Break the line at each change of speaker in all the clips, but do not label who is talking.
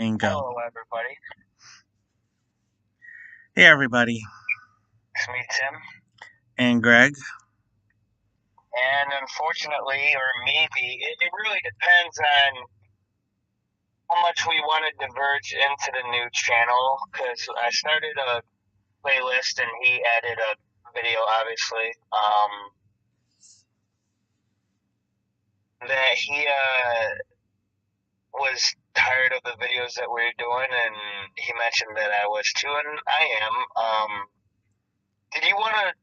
and go.
Hello, everybody.
Hey, everybody,
It's me, Tim.
and Greg.
And unfortunately, or maybe, it really depends on how much we want to diverge into the new channel. Because I started a playlist and he added a video, obviously, that he was tired of the videos that we were doing, and he mentioned that I was too, and I am. Did you want to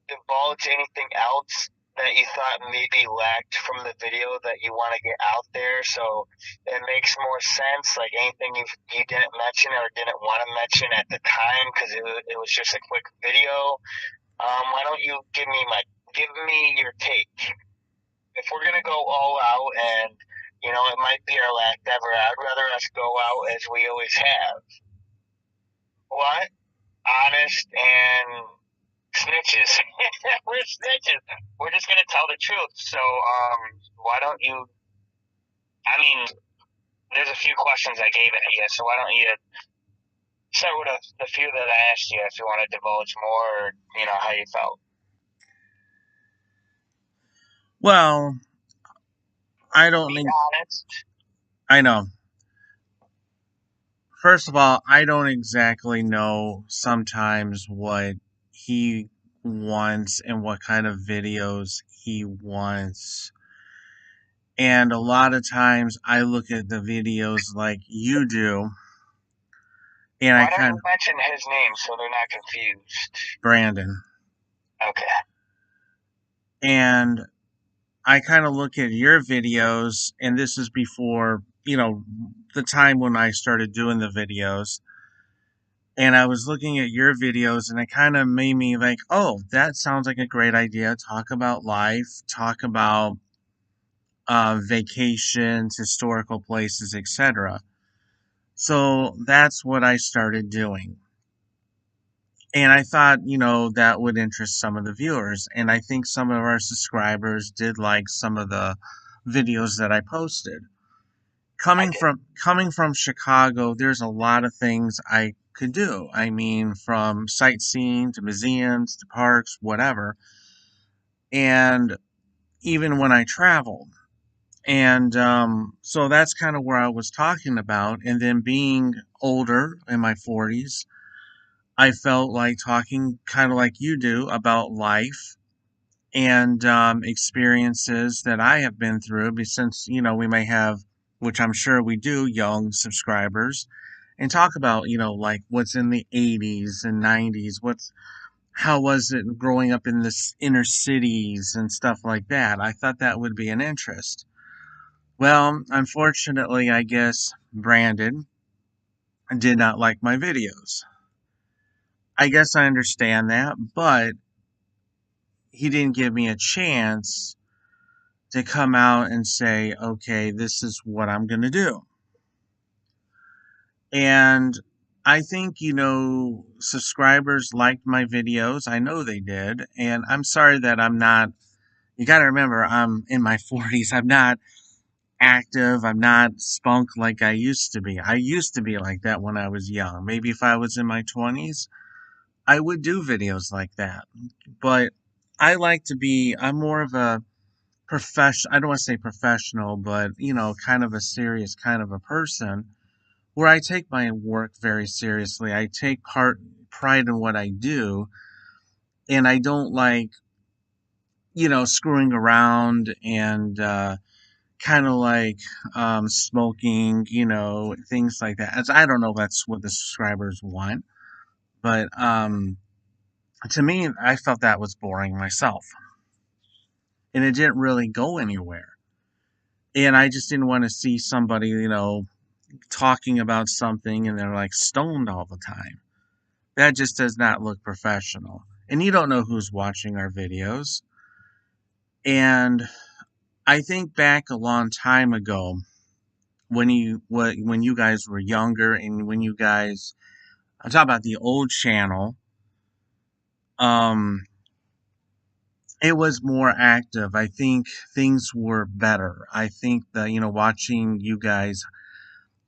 divulge anything else that you thought maybe lacked from the video that you want to get out there so it makes more sense? Like anything you didn't mention or didn't want to mention at the time because it was just a quick video. Why don't you give me your take? If we're gonna go all out and it might be our last ever, I'd rather us go out as we always have. What? Honest and snitches. We're snitches. We're just gonna tell the truth. So, why don't you? I mean, there's a few questions I gave at you, so why don't you start with the few that I asked you if you want to divulge more, or how you felt.
Well, I don't
Be
think
honest.
I know. First of all, I don't exactly know sometimes what he wants and what kind of videos he wants. And a lot of times I look at the videos like you do, and I
Why don't
kind
you
of,
mention his name so they're not confused?
Brandon,
Okay.
and I kind of look at your videos, and this is before, the time when I started doing the videos. And I was looking at your videos, and it kind of made me like, oh, that sounds like a great idea. Talk about life, talk about vacations, historical places, etc. So that's what I started doing. And I thought, that would interest some of the viewers. And I think some of our subscribers did like some of the videos that I posted.
I
Coming from Chicago, there's a lot of things I could do. I mean, from sightseeing to museums to parks, whatever. And even when I traveled. And so that's kind of where I was talking about. And then being older in my 40s, I felt like talking kind of like you do about life and experiences that I have been through. Since we may have, which I'm sure we do, young subscribers, and talk about like what's in the 80s and 90s, how was it growing up in the inner cities and stuff like that. I thought that would be an interest. Well, unfortunately, I guess Brandon did not like my videos. I guess I understand that, but he didn't give me a chance to come out and say, okay, this is what I'm going to do. And I think, subscribers liked my videos. I know they did. And I'm sorry that I'm not, you got to remember, I'm in my 40s. I'm not active. I'm not spunk like I used to be. I used to be like that when I was young. Maybe if I was in my 20s, I would do videos like that. But I'm more of a I don't want to say professional, but kind of a serious kind of a person where I take my work very seriously. I take pride in what I do, and I don't like, screwing around and kind of like smoking, things like that. As I don't know if that's what the subscribers want, but to me, I felt that was boring myself, and it didn't really go anywhere. And I just didn't want to see somebody, talking about something and they're like stoned all the time. That just does not look professional. And you don't know who's watching our videos. And I think back a long time ago when you guys were younger and when you guys I'm talking about the old channel, um it was more active. I think things were better. I think that, watching you guys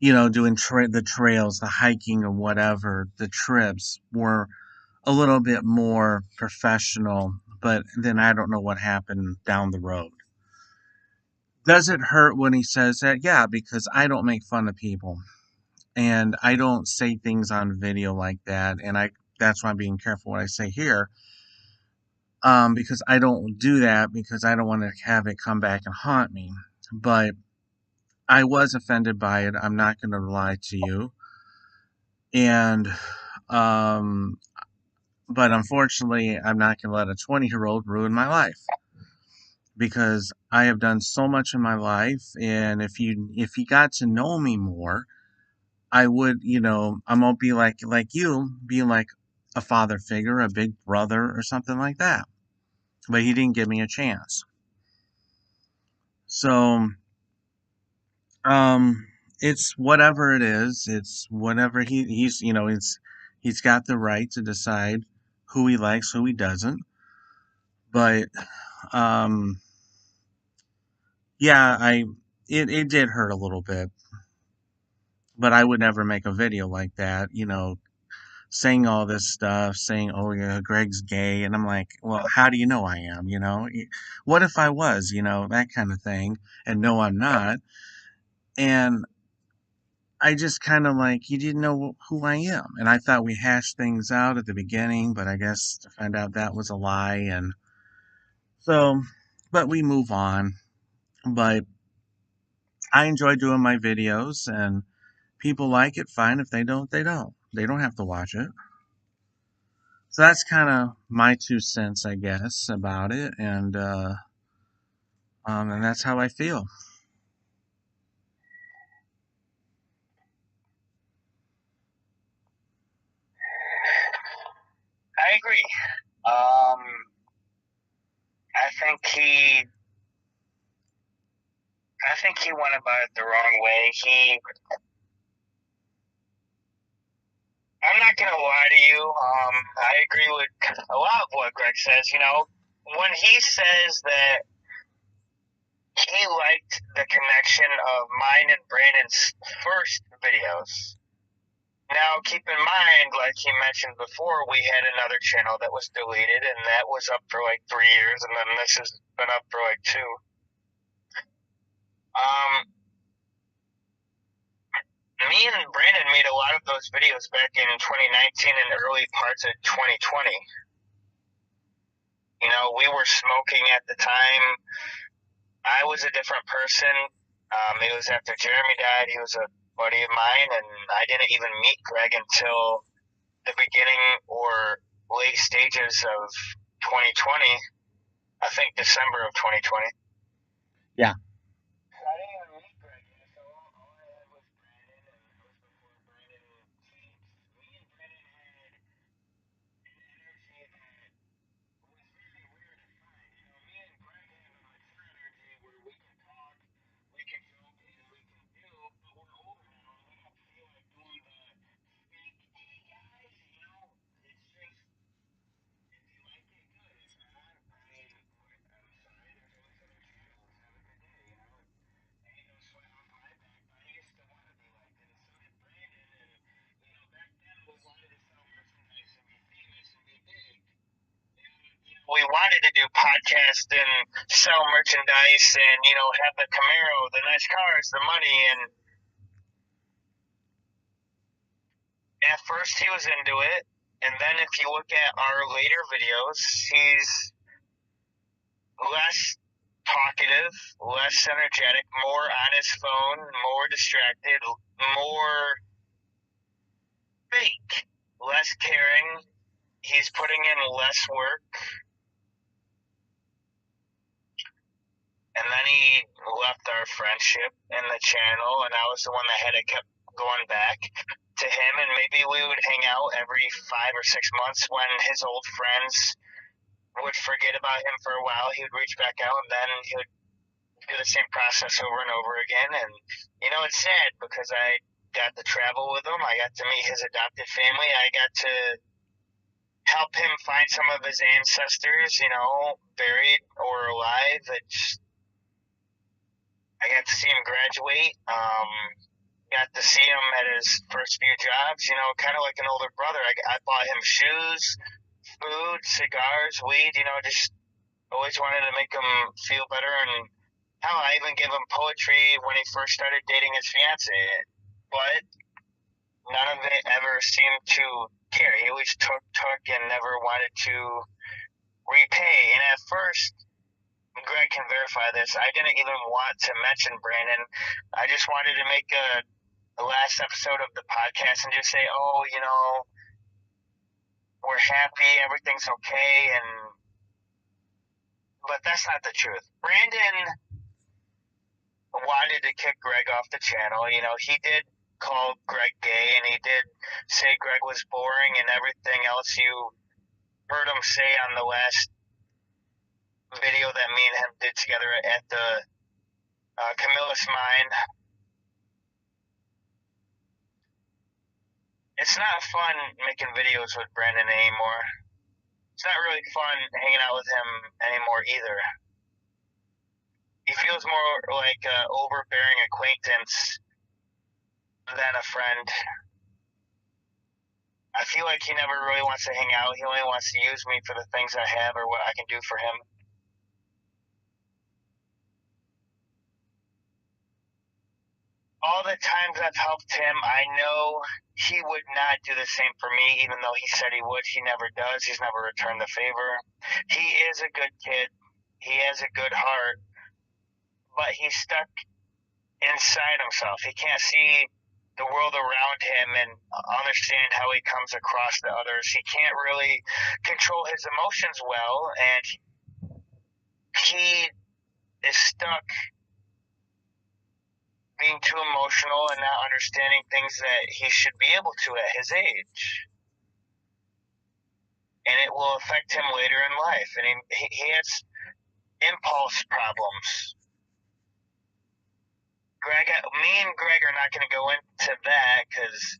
doing the trails, the hiking or whatever, the trips were a little bit more professional, but then I don't know what happened down the road. Does it hurt when he says that? Yeah, because I don't make fun of people and I don't say things on video like that, and I that's why I'm being careful what I say here. Because I don't do that because I don't want to have it come back and haunt me. But I was offended by it. I'm not going to lie to you. And um but unfortunately, I'm not going to let a 20-year-old ruin my life because I have done so much in my life, and if you got to know me more, I would, I'm gonna be like you, being like a father figure, a big brother or something like that. But he didn't give me a chance. So, um it's whatever it is. It's whatever he's got the right to decide who he likes, who he doesn't. But um yeah, it did hurt a little bit, but I would never make a video like that, saying all this stuff, saying, "Oh yeah, Greg's gay," and I'm like, "Well, how do you know I am? What if I was? That kind of thing." And no, I'm not. And I just kind of like, you didn't know who I am, and I thought we hashed things out at the beginning, but I guess to find out that was a lie, and so, but we move on. But I enjoy doing my videos, and people like it, fine. If they don't, they don't. They don't have to watch it. So that's kind of my 2 cents, I guess, about it, and that's how I feel.
I agree. Um, I think he, I think he went about it the wrong way. I'm not gonna lie to you. I agree with a lot of what Greg says. When he says that he liked the connection of mine and Brandon's first videos. Now, keep in mind, like he mentioned before, we had another channel that was deleted, and that was up for like 3 years, and then this has been up for like two. Um, Me and Brandon made a lot of those videos back in 2019 and early parts of 2020. We were smoking at the time. I was a different person. It was after Jeremy died. He was a buddy of mine, and I didn't even meet Greg until the beginning or late stages of 2020. I think December of 2020.
Yeah.
I didn't even meet Greg, so all I had was Brandon, and it was before Brandon changed. Me and Brandon had an energy that was very weird to find. Me and Greg have a mature energy where we can talk, we can joke, and we can do, but we're older now, and we don't feel like doing the fake, hey guys, it's just, if you like it, good. If not, I mean, I'm sorry, there's always other channels. Have a good day, ain't no sweat off my back, but I used to want to be like that, and so did Brandon, and, back then we wanted to sell merchandise and be famous and be big. We wanted to do podcasts and sell merchandise and, have the Camaro, the nice cars, the money. And at first he was into it. And then if you look at our later videos, he's less talkative, less energetic, more on his phone, more distracted, more fake, less caring. He's putting in less work. And then he left our friendship in the channel, and I was the one that had kept going back to him, and maybe we would hang out every 5 or 6 months when his old friends would forget about him for a while. He would reach back out, and then he would do the same process over and over again. And, it's sad because I got to travel with him. I got to meet his adopted family. I got to help him find some of his ancestors, buried or alive. I got to see him graduate. got to see him at his first few jobs. You know, kind of like an older brother. I bought him shoes, food, cigars, weed. You know, just always wanted to make him feel better. And hell, I even gave him poetry when he first started dating his fiance. But none of it ever seemed to care. He always took, and never wanted to repay. And at first, Greg can verify this, I didn't even want to mention Brandon. I just wanted to make a last episode of the podcast and just say, oh, you know, we're happy, everything's okay, and but that's not the truth. Brandon wanted to kick Greg off the channel. You know, he did call Greg gay, and he did say Greg was boring and everything else you heard him say on the last video that me and him did together at the Camilla's Mine. It's not fun making videos with Brandon anymore. It's not really fun hanging out with him anymore either. He feels more like an overbearing acquaintance than a friend. I feel like he never really wants to hang out. He only wants to use me for the things I have or what I can do for him. All the times I've helped him, I know he would not do the same for me, even though he said he would. He never does. He's never returned the favor. He is a good kid. He has a good heart, but he's stuck inside himself. He can't see the world around him and understand how he comes across to others. He can't really control his emotions well, and he is stuck being too emotional and not understanding things that he should be able to at his age. And it will affect him later in life. And he has impulse problems. Me and Greg are not going to go into that because,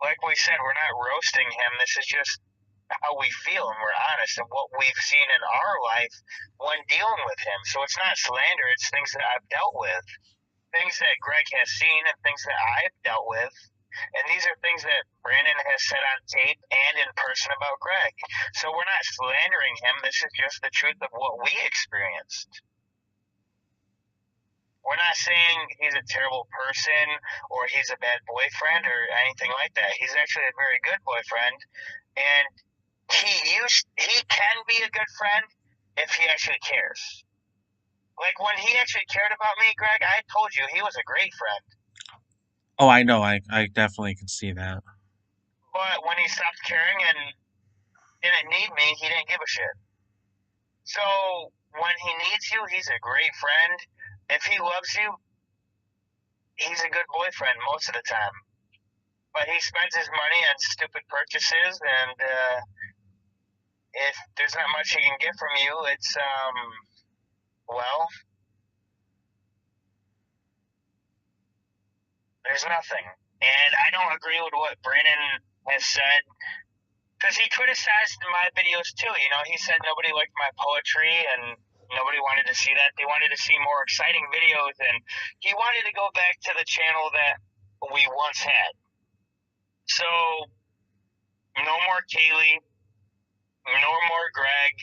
like we said, we're not roasting him. This is just how we feel, and we're honest and what we've seen in our life when dealing with him. So it's not slander, it's things that I've dealt with, things that Greg has seen, and things that I've dealt with. And these are things that Brandon has said on tape and in person about Greg. So we're not slandering him. This is just the truth of what we experienced. We're not saying he's a terrible person or he's a bad boyfriend or anything like that. He's actually a very good boyfriend, and he can be a good friend if he actually cares. Like when he actually cared about me, Greg, I told you he was a great friend.
Oh, I know. I definitely can see that.
But when he stopped caring and didn't need me, he didn't give a shit. So when he needs you, he's a great friend. If he loves you, he's a good boyfriend most of the time. But he spends his money on stupid purchases, and if there's not much he can get from you, it's well, there's nothing. And I don't agree with what Brandon has said because he criticized my videos too. You know, he said nobody liked my poetry and nobody wanted to see that. They wanted to see more exciting videos, and he wanted to go back to the channel that we once had. So, no more Kaylee, no more Greg,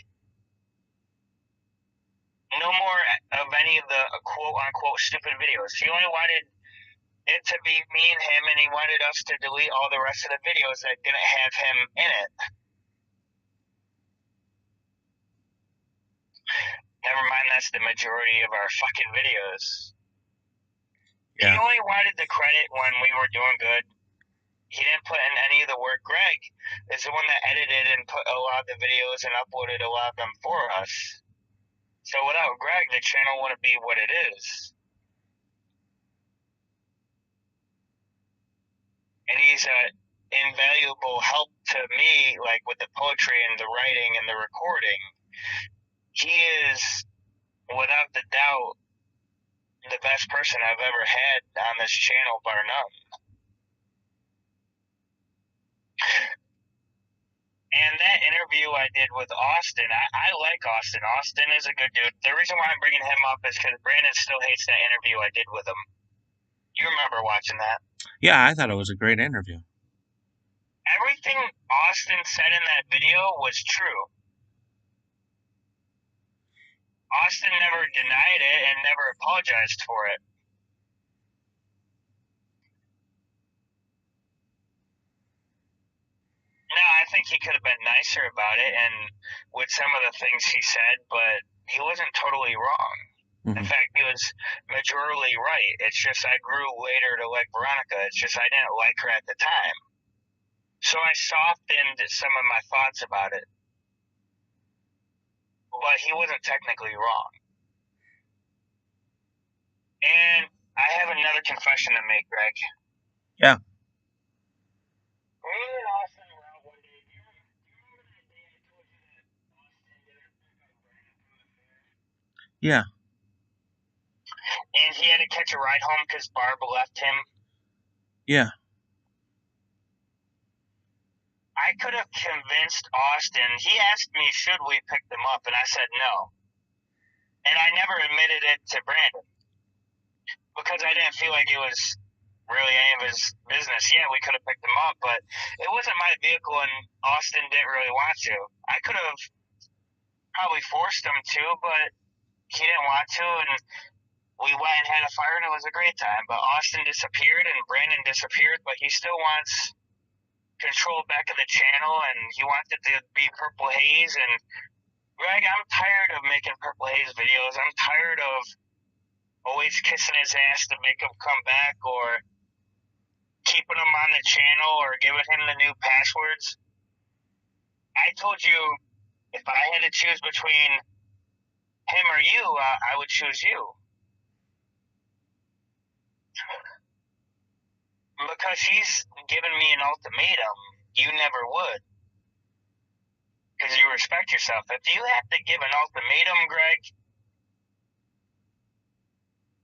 no more of any of the quote unquote stupid videos. He only wanted it to be me and him, and he wanted us to delete all the rest of the videos that didn't have him in it. Never mind, that's the majority of our fucking videos.
Yeah.
He only wanted the credit when we were doing good. He didn't put in any of the work. Greg is the one that edited and put a lot of the videos and uploaded a lot of them for us. So without Greg, the channel wouldn't be what it is. And he's an invaluable help to me, like with the poetry and the writing and the recording. He is, without the doubt, the best person I've ever had on this channel, bar none. And that interview I did with Austin, I like Austin. Austin is a good dude. The reason why I'm bringing him up is because Brandon still hates that interview I did with him. You remember watching that?
Yeah, I thought it was a great interview.
Everything Austin said in that video was true. Austin never denied it and never apologized for it. No, I think he could have been nicer about it and with some of the things he said, but he wasn't totally wrong. In
Hmm.
fact, he was majorly right. It's just I grew later to like Veronica. It's just I didn't like her at the time. So I softened some of my thoughts about it. But he wasn't technically wrong. And I have another confession to make, Greg.
Yeah,
Me and Austin were out one day. Do you remember that day I told you that Austin didn't pick up Brandon from the fair?
yeah,
And he had to catch a ride home because Barb left him.
yeah,
I could have convinced Austin. He asked me, should we pick them up? And I said no. And I never admitted it to Brandon because I didn't feel like it was really any of his business. Yeah, we could have picked them up, but it wasn't my vehicle and Austin didn't really want to. I could have probably forced him to, but he didn't want to. And we went and had a fire and it was a great time. But Austin disappeared and Brandon disappeared, but he still wants control back of the channel and he wants it to be Purple Haze. And Greg, I'm tired of making Purple Haze videos. I'm tired of always kissing his ass to make him come back or keeping him on the channel or giving him the new passwords. I told you if I had to choose between him or you, I would choose you. Because he's given me an ultimatum. You never would. Because you respect yourself. If you have to give an ultimatum, Greg,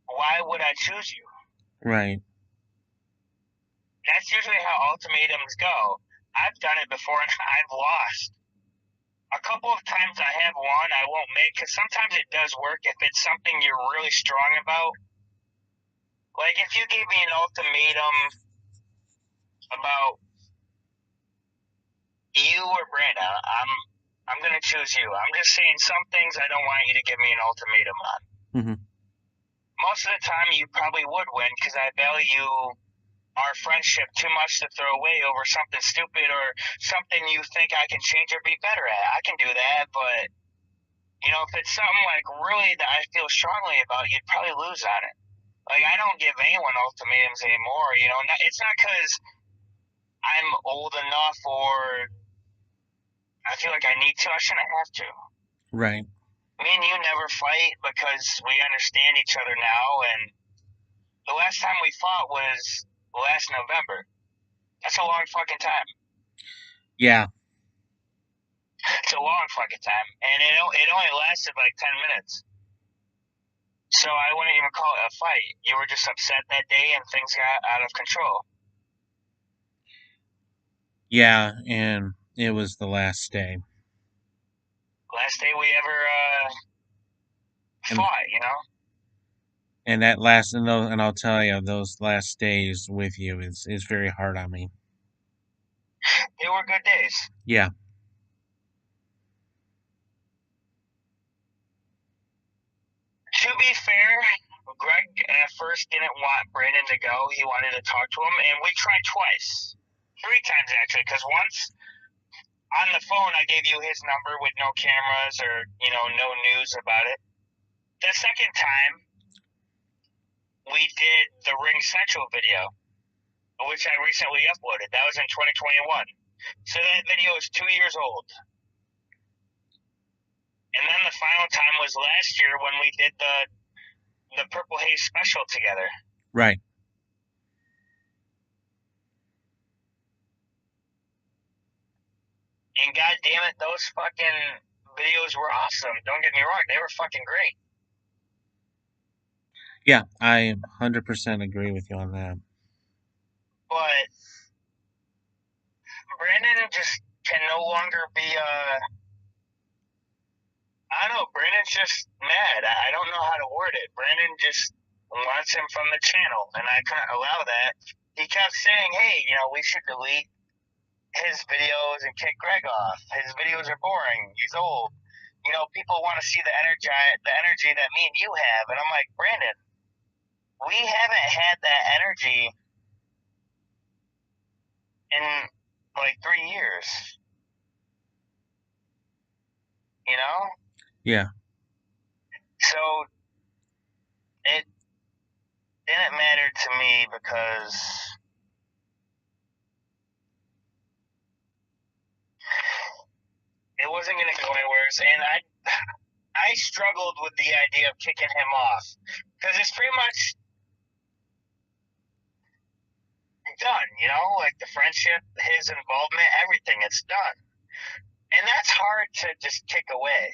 why would I choose you?
right.
That's usually how ultimatums go. I've done it before and I've lost. A couple of times I have won, I won't make, because sometimes it does work if it's something you're really strong about. Like if you gave me an ultimatum about you or Brandon, I'm gonna choose you. I'm just saying some things I don't want you to give me an ultimatum on.
Hmm.
Most of the time you probably would win because I value our friendship too much to throw away over something stupid or something you think I can change or be better at. I can do that, but you know, if it's something like really that I feel strongly about, you'd probably lose on it. Like I don't give anyone ultimatums anymore. You know, it's not because I'm old enough or I feel like I need to. I shouldn't have to.
Right.
Me and you never fight because we understand each other now. And the last time we fought was last November. That's a long fucking time.
Yeah.
It's a long fucking time, and it only lasted like 10 minutes. So I wouldn't even call it a fight. You were just upset that day, and things got out of control.
Yeah, and it was the last day.
Last day we ever
And
fought, you know.
that last and I'll tell you, those last days with you is very hard on me.
They were good days.
Yeah.
To be fair, Greg at first didn't want Brandon to go. He wanted to talk to him, and we tried twice, 3 times actually. Because once on the phone, I gave you his number with no cameras or no news about it. The second time, we did the Ring Central video, which I recently uploaded. That was in 2021. So that video is 2 years old. And then the final time was last year when we did the Purple Haze special together.
Right.
And god damn it, those fucking videos were awesome. Don't get me wrong, they were fucking great.
Yeah, I 100% agree with you on that.
But Brandon just can no longer be I don't know, Brandon's just mad. I don't know how to word it. Brandon just wants him from the channel, and I couldn't allow that. He kept saying, "Hey, we should delete his videos and kick Greg off. His videos are boring. He's old. People want to see the energy that me and you have." And I'm like, Brandon, we haven't had that energy in like 3 years. You know,
Yeah.
so it didn't matter to me because it wasn't going to go anywhere. And I struggled with the idea of kicking him off because it's pretty much done, like the friendship, his involvement, everything, it's done. And that's hard to just kick away.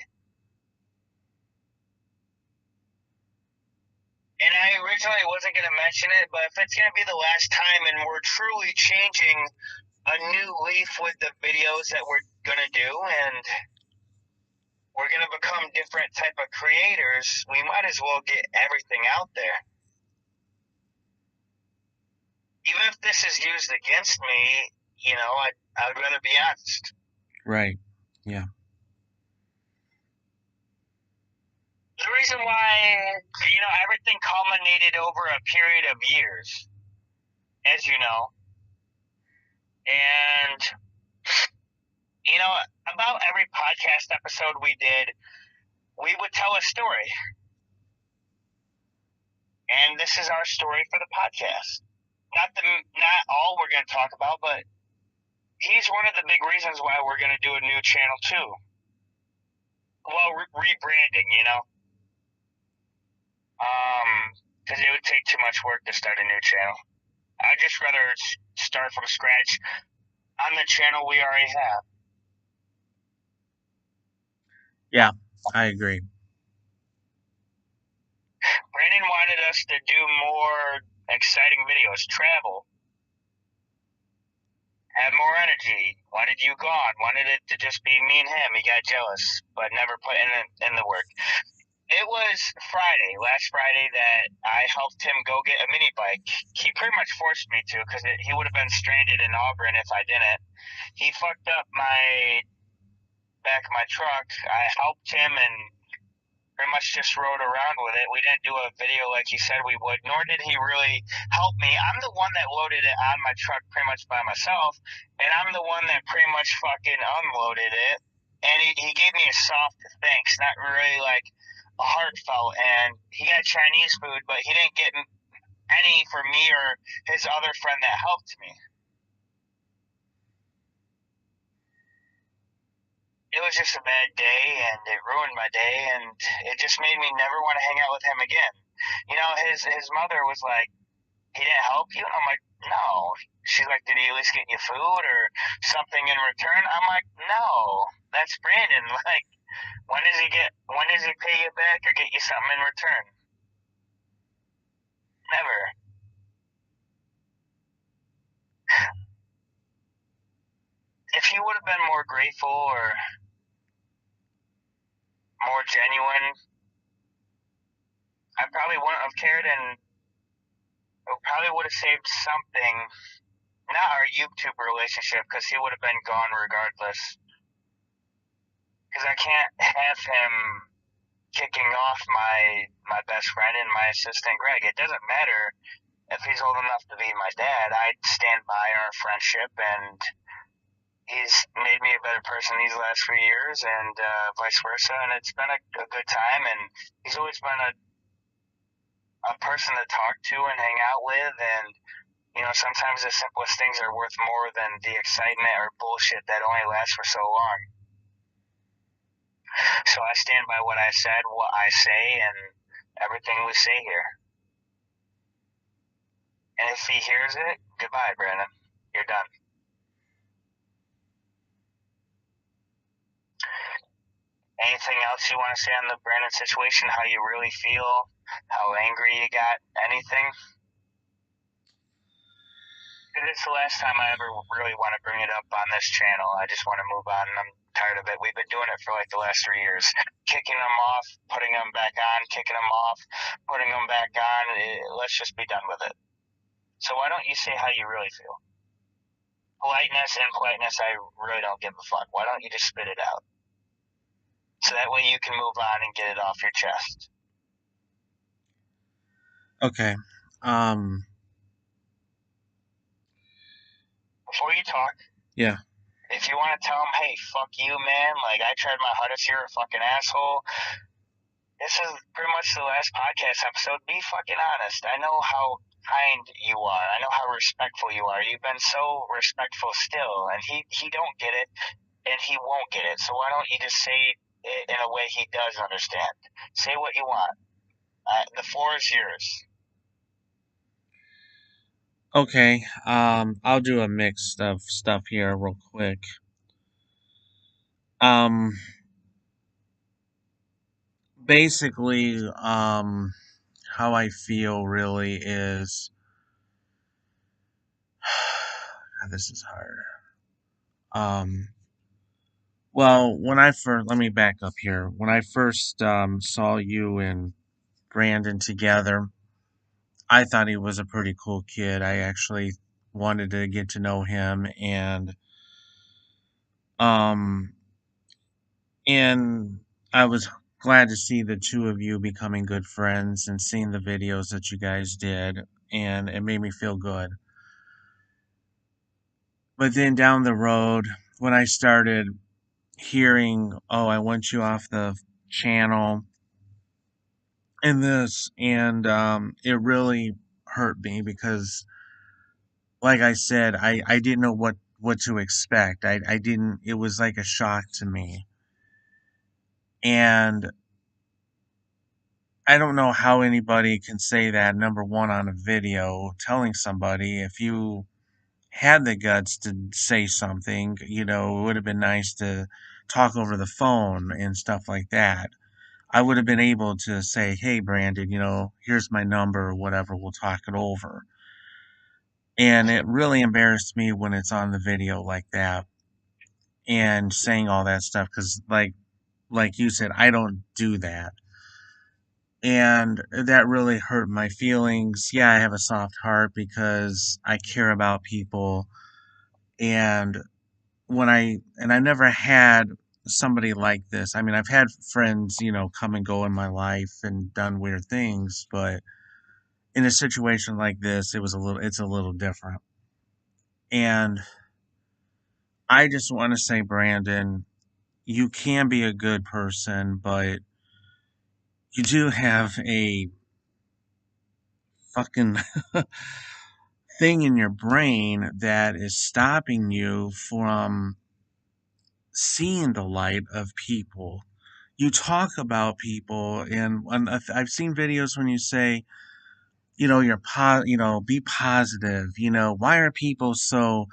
And I originally wasn't going to mention it, but if it's going to be the last time and we're truly changing a new leaf with the videos that we're going to do and we're going to become different type of creators, we might as well get everything out there. Even if this is used against me, I'd rather be honest.
Right. Yeah.
The reason why, everything culminated over a period of years, as you know. And, about every podcast episode we did, we would tell a story. And this is our story for the podcast. Not all we're going to talk about, but he's one of the big reasons why we're going to do a new channel too. Well, rebranding, because it would take too much work to start a new channel. I'd just rather start from scratch on the channel we already have.
Yeah. I agree.
Brandon wanted us to do more exciting videos, travel, have more energy, wanted you gone, wanted it to just be me and him. He got jealous, but never put in the work. It was last Friday, that I helped him go get a mini bike. He pretty much forced me to because he would have been stranded in Auburn if I didn't. He fucked up my back of my truck. I helped him and pretty much just rode around with it. We didn't do a video like he said we would, nor did he really help me. I'm the one that loaded it on my truck pretty much by myself, and I'm the one that pretty much fucking unloaded it. And he gave me a soft thanks, not really like a heartfelt. And he got Chinese food, but he didn't get any for me or his other friend that helped me. It was just a bad day, and it ruined my day, and it just made me never want to hang out with him again. His mother was like, "He didn't help you?" And I'm like, "No." She's like, "Did he at least get you food or something in return?" I'm like, "No, that's Brandon. Like, when does he pay you back or get you something in return? Never." If he would have been more grateful or more genuine, I probably wouldn't have cared, and it probably would have saved something. Not our YouTube relationship, because he would have been gone regardless. Because I can't have him kicking off my best friend and my assistant Greg. It doesn't matter if he's old enough to be my dad. I stand by our friendship, and he's made me a better person these last few years, and vice versa. And it's been a good time, and he's always been a person to talk to and hang out with. And sometimes the simplest things are worth more than the excitement or bullshit that only lasts for so long. So I stand by what I said, what I say, and everything we say here. And if he hears it, goodbye, Brandon. You're done. Anything else you want to say on the Brandon situation? How you really feel? How angry you got? Anything? Because it's the last time I ever really want to bring it up on this channel. I just want to move on. tired of it. We've been doing it for like the last 3 years, kicking them off, putting them back on, kicking them off, putting them back on. Let's just be done with it. So why don't you say how you really feel? Politeness and politeness, I really don't give a fuck. Why don't you just spit it out? So that way you can move on and get it off your chest.
Okay. Um.
Before you talk,
Yeah.
if you want to tell them, hey, fuck you, man, like I tried my hardest, you're a fucking asshole. This is pretty much the last podcast episode. Be fucking honest. I know how kind you are. I know how respectful you are. You've been so respectful still, and he don't get it, and he won't get it. So why don't you just say it in a way he does understand? Say what you want. The floor is yours.
Okay. I'll do a mix of stuff here real quick. Um. Basically, how I feel really is. God, this is hard. Um. Well, when I first, let me back up here. When I first saw you and Brandon together, I thought he was a pretty cool kid. I actually wanted to get to know him, um and I was glad to see the two of you becoming good friends and seeing the videos that you guys did, and it made me feel good. But then down the road, when I started hearing, "Oh, I want you off the channel," and this, and it really hurt me because, like I said, I didn't know what to expect. I didn't. It was like a shock to me, and I don't know how anybody can say that, number one, on a video telling somebody. If you had the guts to say something, it would have been nice to talk over the phone and stuff like that. I would have been able to say, "Hey, Brandon, here's my number or whatever. We'll talk it over." And it really embarrassed me when it's on the video like that and saying all that stuff because, like you said, I don't do that. And that really hurt my feelings. Yeah, I have a soft heart because I care about people. And I never had somebody like this. I mean, I've had friends, come and go in my life and done weird things, but in a situation like this, it's a little different. And I just want to say, Brandon, you can be a good person, but you do have a fucking thing in your brain that is stopping you from seeing the light of people. You talk about people, and I've seen videos when you say, be positive. Why are people so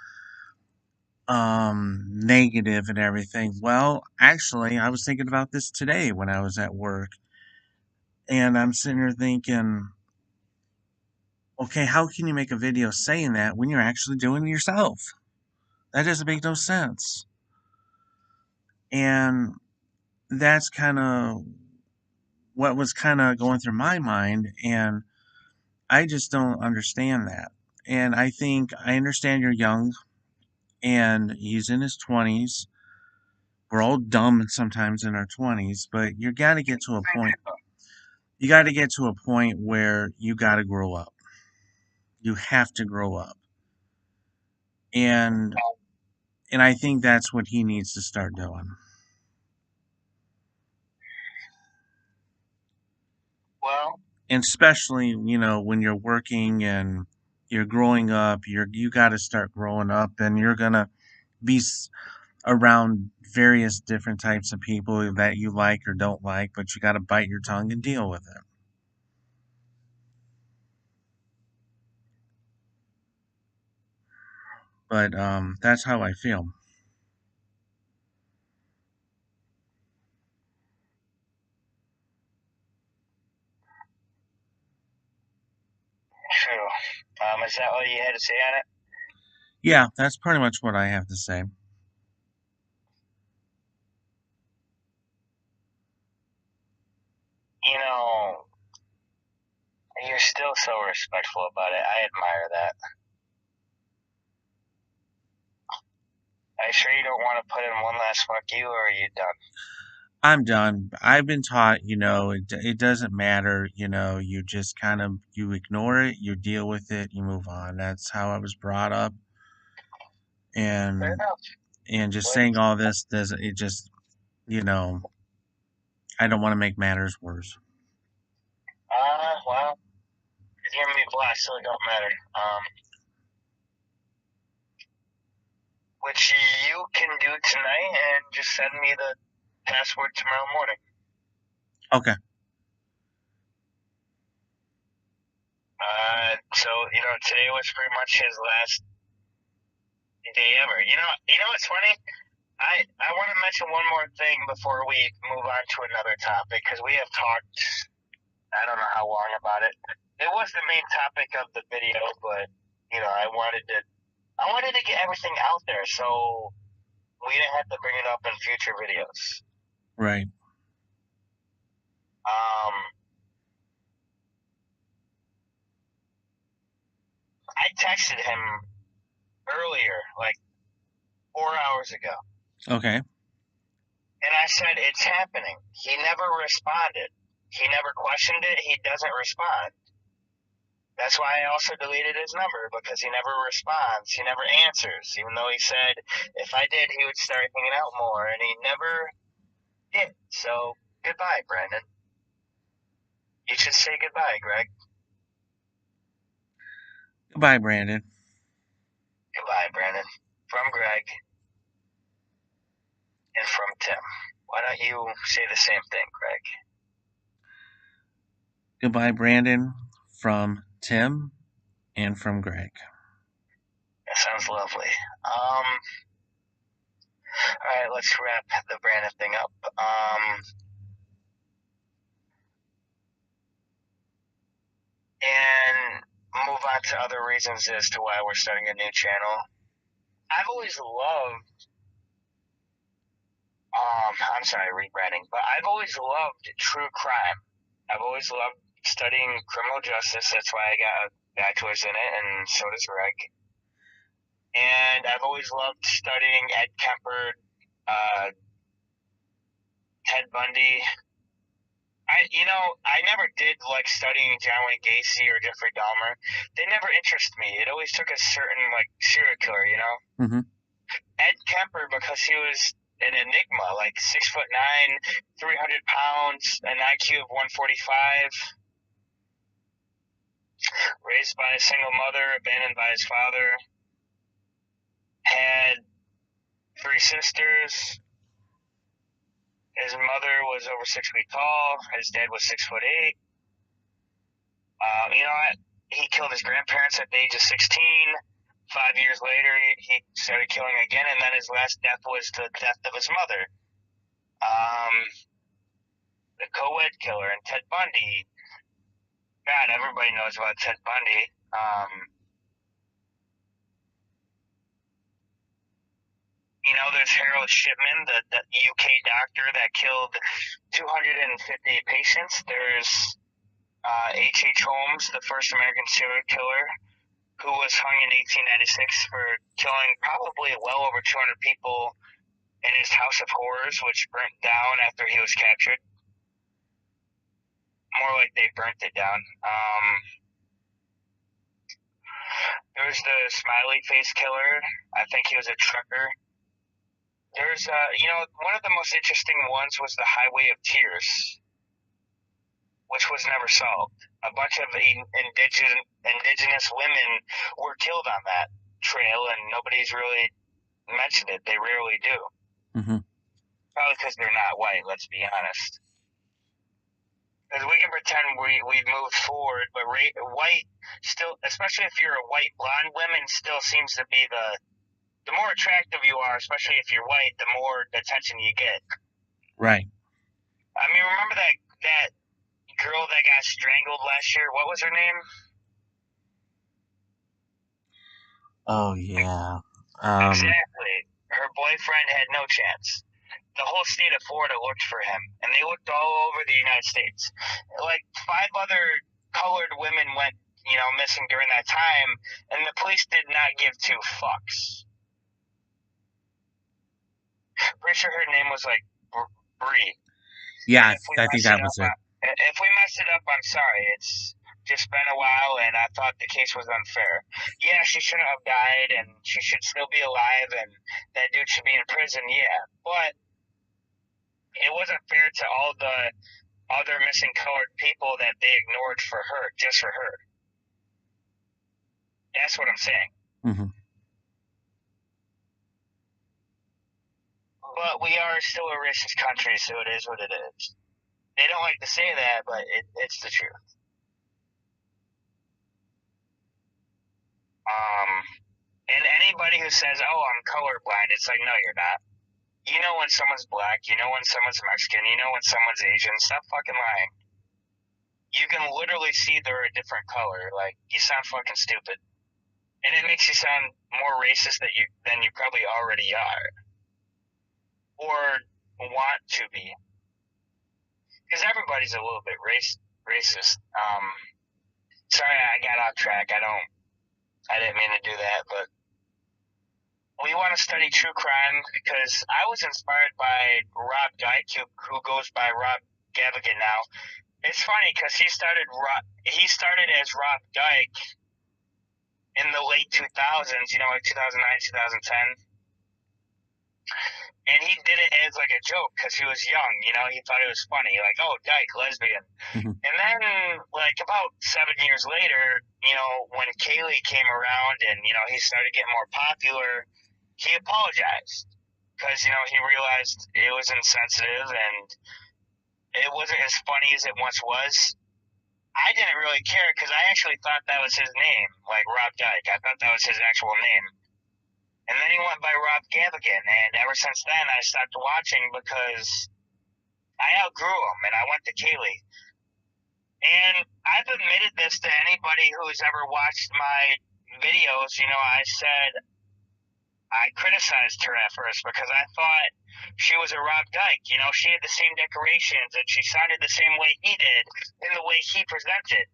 negative and everything? Well, actually, I was thinking about this today when I was at work, and I'm sitting here thinking, okay, how can you make a video saying that when you're actually doing it yourself? That doesn't make no sense. And that's kind of what was kind of going through my mind, and I just don't understand that. And I think I understand you're young and he's in his 20s. We're all dumb sometimes in our 20s, but you got to get to a point. You got to get to a point where you got to grow up. You have to grow up. And and I think that's what he needs to start doing.
Well,
And especially, when you're working and you're growing up, you got to start growing up, and you're going to be around various different types of people that you like or don't like, but you got to bite your tongue and deal with it. But that's how I feel.
true. Is that all you had to say on it?
Yeah, that's pretty much what I have to say.
know, you're still so respectful about it. I admire that. Are you sure you don't want to put in one last fuck you, or are you done?
I'm done. I've been taught, it doesn't matter, you just kind of you ignore it, you deal with it, you move on. That's how I was brought up,
Fair
and
enough.
just
But,
saying all this doesn't it just, you know, I don't want to make matters worse.
well, you're giving me black, so it don't matter. Which you can do tonight, and just send me the password tomorrow morning.
Okay.
So today was pretty much his last day ever. What's funny? I want to mention one more thing before we move on to another topic because we have talked I don't know how long about it. It was the main topic of the video, but I wanted to get everything out there so we didn't have to bring it up in future videos.
Right.
Um, I texted him earlier, like 4 hours ago,
Okay.
and I said it's happening. He never responded. He never questioned it. He doesn't respond. That's why I also deleted his number because he never responds. He never answers, even though he said if I did, he would start hanging out more, and he never did. So goodbye, Brandon. You should say goodbye, Greg.
Goodbye, Brandon.
Goodbye, Brandon. From Greg and from Tim. Why don't you say the same thing, Greg?
Goodbye, Brandon, from Tim and from Greg.
That sounds lovely. All right, let's wrap the Brandon thing up. And move on to other reasons as to why we're starting a new channel. I've always loved, I'm sorry, rebranding, but I've always loved true crime. I've always loved studying criminal justice. That's why I got a bachelor's in it, and so does Greg. And I've always loved studying Ed Kemper, uh, Ted Bundy. I never did like studying John Wayne Gacy or Jeffrey Dahmer. They never interested me. It always took a certain like serial killer.
Mm-hmm.
Ed Kemper because he was an enigma, like 6'9", 300 pounds, an IQ of 145, raised by a single mother, abandoned by his father, had three sisters. His mother was over 6 feet tall. His dad was 6'8". You know what? He killed his grandparents at the age of 16. 5 years later, he started killing again, and then his last death was the death of his mother. The co-ed killer and Ted Bundy. God, everybody knows about Ted Bundy. There's Harold Shipman, the UK doctor that killed 250 patients. There's H.H. Holmes, the first American serial killer, who was hung in 1896 for killing probably well over 200 people in his house of horrors, which burnt down after he was captured. More like they burnt it down. There's the smiley face killer. I think he was a trucker. There's, one of the most interesting ones was the Highway of Tears, which was never solved. A bunch of indigenous women were killed on that trail, and nobody's really mentioned it. They rarely do.
Mm-hmm.
Probably because they're not white, let's be honest. Because we can pretend we've moved forward, but white still, especially if you're a white blonde, women still seems to be the more attractive you are, especially if you're white, the more attention you get.
Right.
I mean, remember that girl that got strangled last year? What was her name?
Oh yeah.
Exactly. Her boyfriend had no chance. the whole state of Florida looked for him, and they looked all over the United States. Like 5 other colored women went, missing during that time, and the police did not give 2 fucks. Pretty sure her name was like Bree. And
Yeah,
if we
I think
mess it
that
up,
was it.
I'm sorry. It's just been a while, and I thought the case was unfair. Yeah, she shouldn't have died, and she should still be alive, and that dude should be in prison. Yeah, but it wasn't fair to all the other missing colored people that they ignored for her, just for her. That's what I'm saying.
Hmm.
But we are still a racist country, so it is what it is. They don't like to say that, but it's the truth. Um, and anybody who says, "Oh, I'm colorblind," it's like, no, you're not. You know when someone's black, you know when someone's Mexican, you know when someone's Asian. Stop fucking lying. You can literally see they're a different color. Like, you sound fucking stupid. And it makes you sound more racist than you probably already are. Or want to be. Because everybody's a little bit racist. Sorry I got off track. I didn't mean to do that, but we want to study true crime because I was inspired by Rob Dyke, who goes by Rob Gavigan now. It's funny because he started as Rob Dyke in the late 2000s, like 2009, 2010. And he did it as like a joke because he was young, he thought it was funny, like, oh, Dyke, lesbian.
Hmm.
And then, like, about 7 years later, when Kaylee came around and, he started getting more popular, he apologized because, he realized it was insensitive and it wasn't as funny as it once was. I didn't really care because I actually thought that was his name, like Rob Dyke. I thought that was his actual name. And then he went by Rob Gavigan, and ever since then I stopped watching because I outgrew him and I went to Kaylee. And I've admitted this to anybody who's ever watched my videos. I said I criticized her at first because I thought she was a Rob Dyke. She had the same decorations and she sounded the same way he did in the way he presented,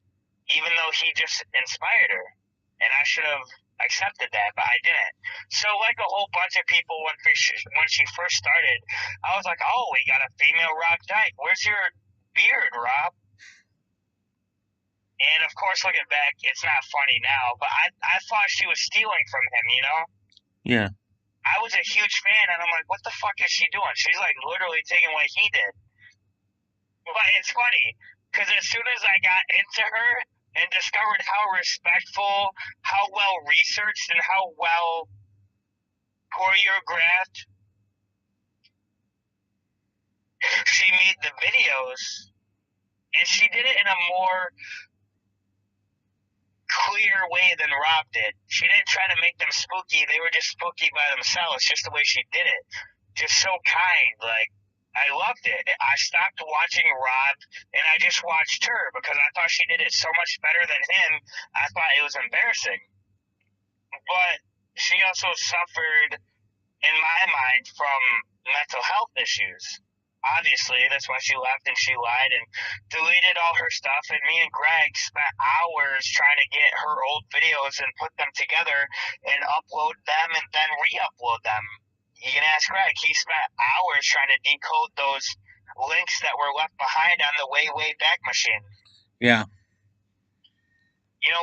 even though he just inspired her. And I should have accepted that, but I didn't. So, like a whole bunch of people, when she first started, I was like, oh, we got a female Rob Dyke. Where's your beard, Rob? And of course, looking back, it's not funny now, but I thought she was stealing from him.
Yeah.
I was a huge fan, and I'm like, what the fuck is she doing? She's like literally taking what he did. But it's funny, because as soon as I got into her and discovered how respectful, how well researched, and how well choreographed she made the videos, and she did it in a more clear way than Rob did. She didn't try to make them spooky. They were just spooky by themselves, just the way she did it. Just so kind. Like, I loved it. I stopped watching Rob and I just watched her because I thought she did it so much better than him. I thought it was embarrassing. But she also suffered, in my mind, from mental health issues. Obviously, that's why she left and she lied and deleted all her stuff. And me and Greg spent hours trying to get her old videos and put them together and upload them and then re-upload them. You can ask Greg. He spent hours trying to decode those links that were left behind on the way back machine.
Yeah.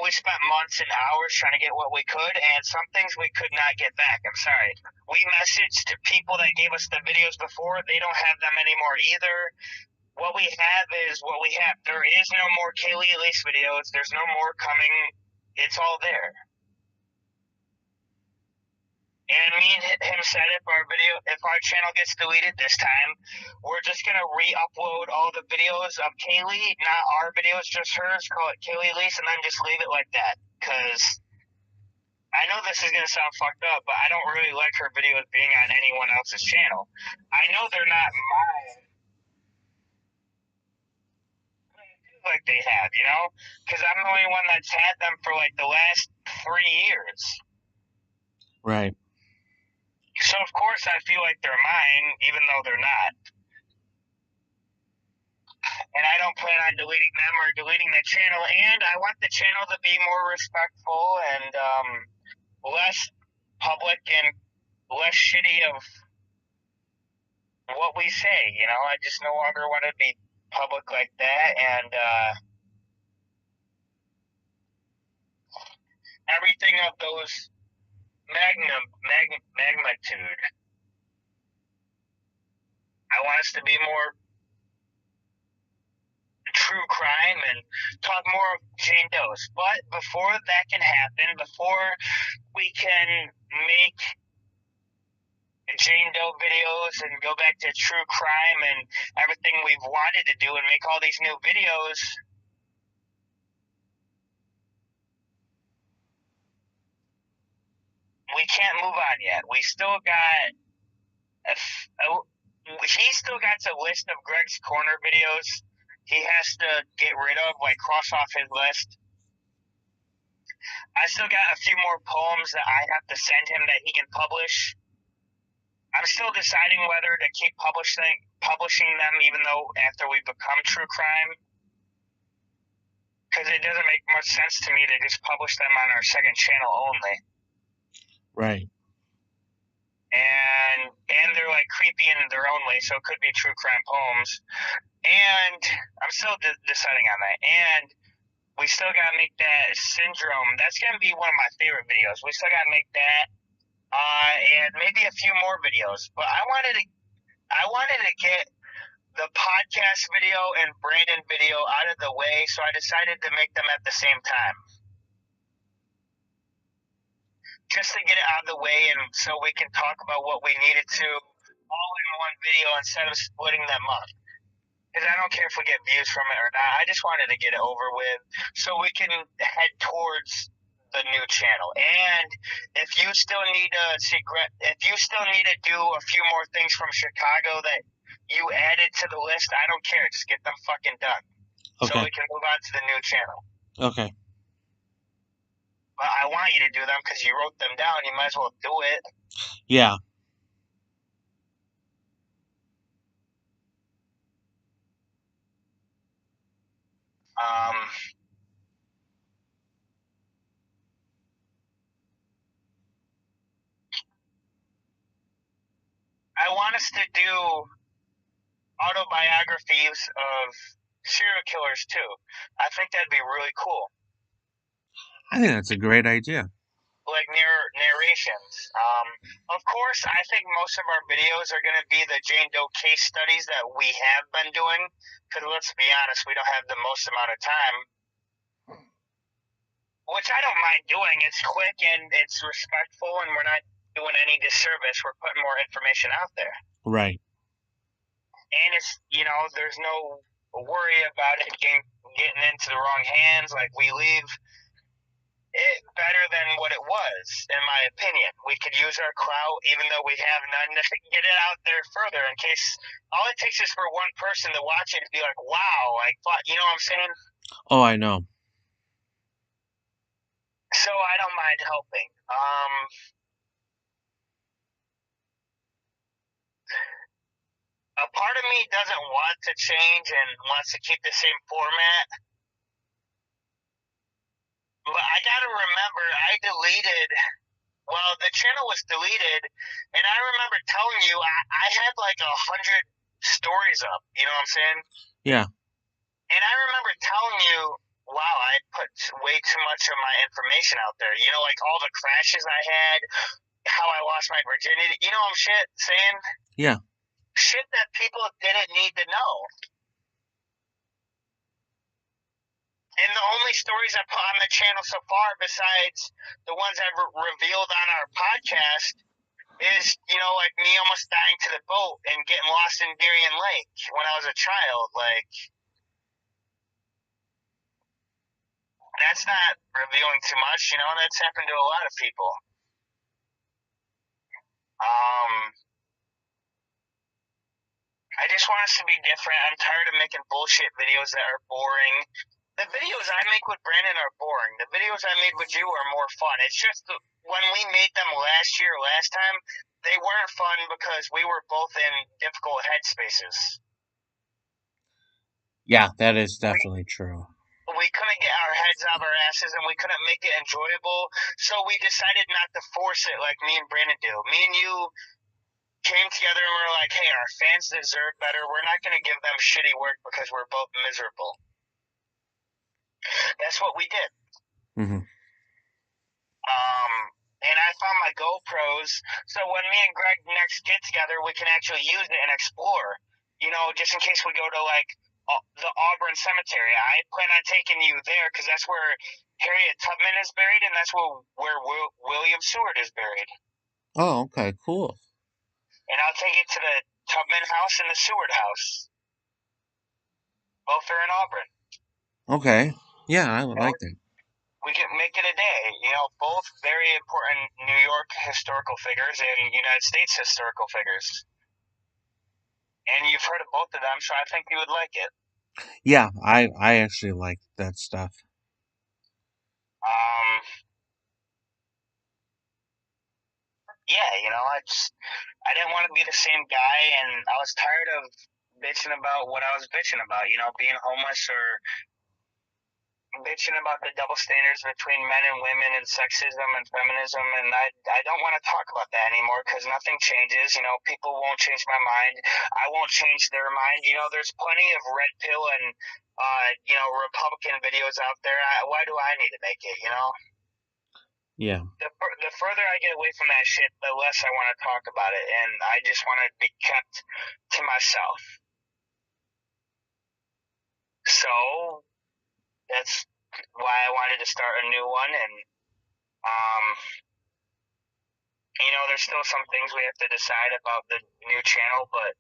We spent months and hours trying to get what we could, and some things we could not get back. I'm sorry. We messaged people that gave us the videos before. They don't have them anymore either. What we have is what we have. There is no more Kaylee Elise videos. There's no more coming. It's all there. And me and him said if our channel gets deleted this time, we're just gonna re-upload all the videos of Kaylee, not our videos, just hers. Call it Kaylee Elise, and then just leave it like that. Cause I know this is gonna sound fucked up, but I don't really like her videos being on anyone else's channel. I know they're not mine, like they have, because I'm the only one that's had them for like the last 3 years.
Right.
So of course I feel like they're mine, even though they're not. And I don't plan on deleting them or deleting the channel. And I want the channel to be more respectful and less public and less shitty of what we say. You know, I just no longer want to be public like that. And everything of those magnitude. I want us to be more true crime and talk more of Jane Doe's. But before that can happen, before we can make Jane Doe videos and go back to true crime and everything we've wanted to do and make all these new videos, we can't move on yet. We still got he still got a list of Greg's Corner videos he has to get rid of, like cross off his list. I still got a few more poems that I have to send him that he can publish. I'm still deciding whether to keep publishing them, even though after we become true crime, because it doesn't make much sense to me to just publish them on our second channel only.
Right.
And they're like creepy in their own way, so it could be true crime poems. And I'm still deciding on that. And we still gotta make that syndrome. That's gonna be one of my favorite videos. We still gotta make that, and maybe a few more videos. But I wanted to get the podcast video and Brandon video out of the way, so I decided to make them at the same time, just to get it out of the way, and so we can talk about what we needed to all in one video instead of splitting them up. Because I don't care if we get views from it or not. I just wanted to get it over with so we can head towards the new channel. And if you still need to do a few more things from Chicago that you added to the list, I don't care. Just get them fucking done. So
Okay.
we can move on to the new channel.
Okay.
But I want you to do them because you wrote them down. You might as well do it.
Yeah.
Um, I want us to do autobiographies of serial killers too. I think that'd be really cool.
I think that's a great idea.
Like narrations. Of course, I think most of our videos are going to be the Jane Doe case studies that we have been doing. Because let's be honest, we don't have the most amount of time. Which I don't mind doing. It's quick and it's respectful, and we're not doing any disservice. We're putting more information out there.
Right.
And it's, there's no worry about it getting into the wrong hands. Like, we leave it better than what it was, in my opinion. We could use our clout, even though we have none, to get it out there further in case all it takes is for one person to watch it and be like, wow, you know what I'm saying?
Oh, I know.
So I don't mind helping. A part of me doesn't want to change and wants to keep the same format. But I gotta remember, the channel was deleted, and I remember telling you I had like 100 stories up, you know what I'm saying?
Yeah.
And I remember telling you, wow, I put way too much of my information out there. You know, like all the crashes I had, how I lost my virginity. You know what I'm saying?
Yeah.
Shit that people didn't need to know. And the only stories I put on the channel so far, besides the ones I've revealed on our podcast, is, like me almost dying to the boat and getting lost in Darien Lake when I was a child. Like, that's not revealing too much, and that's happened to a lot of people. I just want us to be different. I'm tired of making bullshit videos that are boring. The videos I make with Brandon are boring. The videos I made with you are more fun. It's just when we made them last time, they weren't fun because we were both in difficult headspaces.
Yeah, that is
We
definitely true.
we couldn't get our heads out of our asses and we couldn't make it enjoyable, so we decided not to force it like me and Brandon do. Me and you came together and we were like, hey, our fans deserve better. We're not going to give them shitty work because we're both miserable. That's what we did.
Hmm.
Um, and I found my GoPros, so when me and Greg next get together, we can actually use it and explore. You know, just in case we go to like the Auburn Cemetery. I plan on taking you there because that's where Harriet Tubman is buried, and that's where William Seward is buried.
Oh, okay, cool.
And I'll take you to the Tubman house and the Seward house. Both are in Auburn.
Okay. Yeah, I would
And
like that.
we can make it a day. You know, both very important New York historical figures and United States historical figures. And you've heard of both of them, so I think you would like it.
Yeah, I actually like that stuff.
Um, yeah, I didn't want to be the same guy, and I was tired of bitching about what I was bitching about. You know, being homeless or bitching about the double standards between men and women and sexism and feminism, and I don't want to talk about that anymore because nothing changes. You know, people won't change my mind. I won't change their mind. You know, there's plenty of red pill and Republican videos out there. Why do I need to make it? You know,
Yeah.
the further I get away from that shit, the less I want to talk about it, and I just want to be kept to myself. So that's why I wanted to start a new one, and um, there's still some things we have to decide about the new channel, but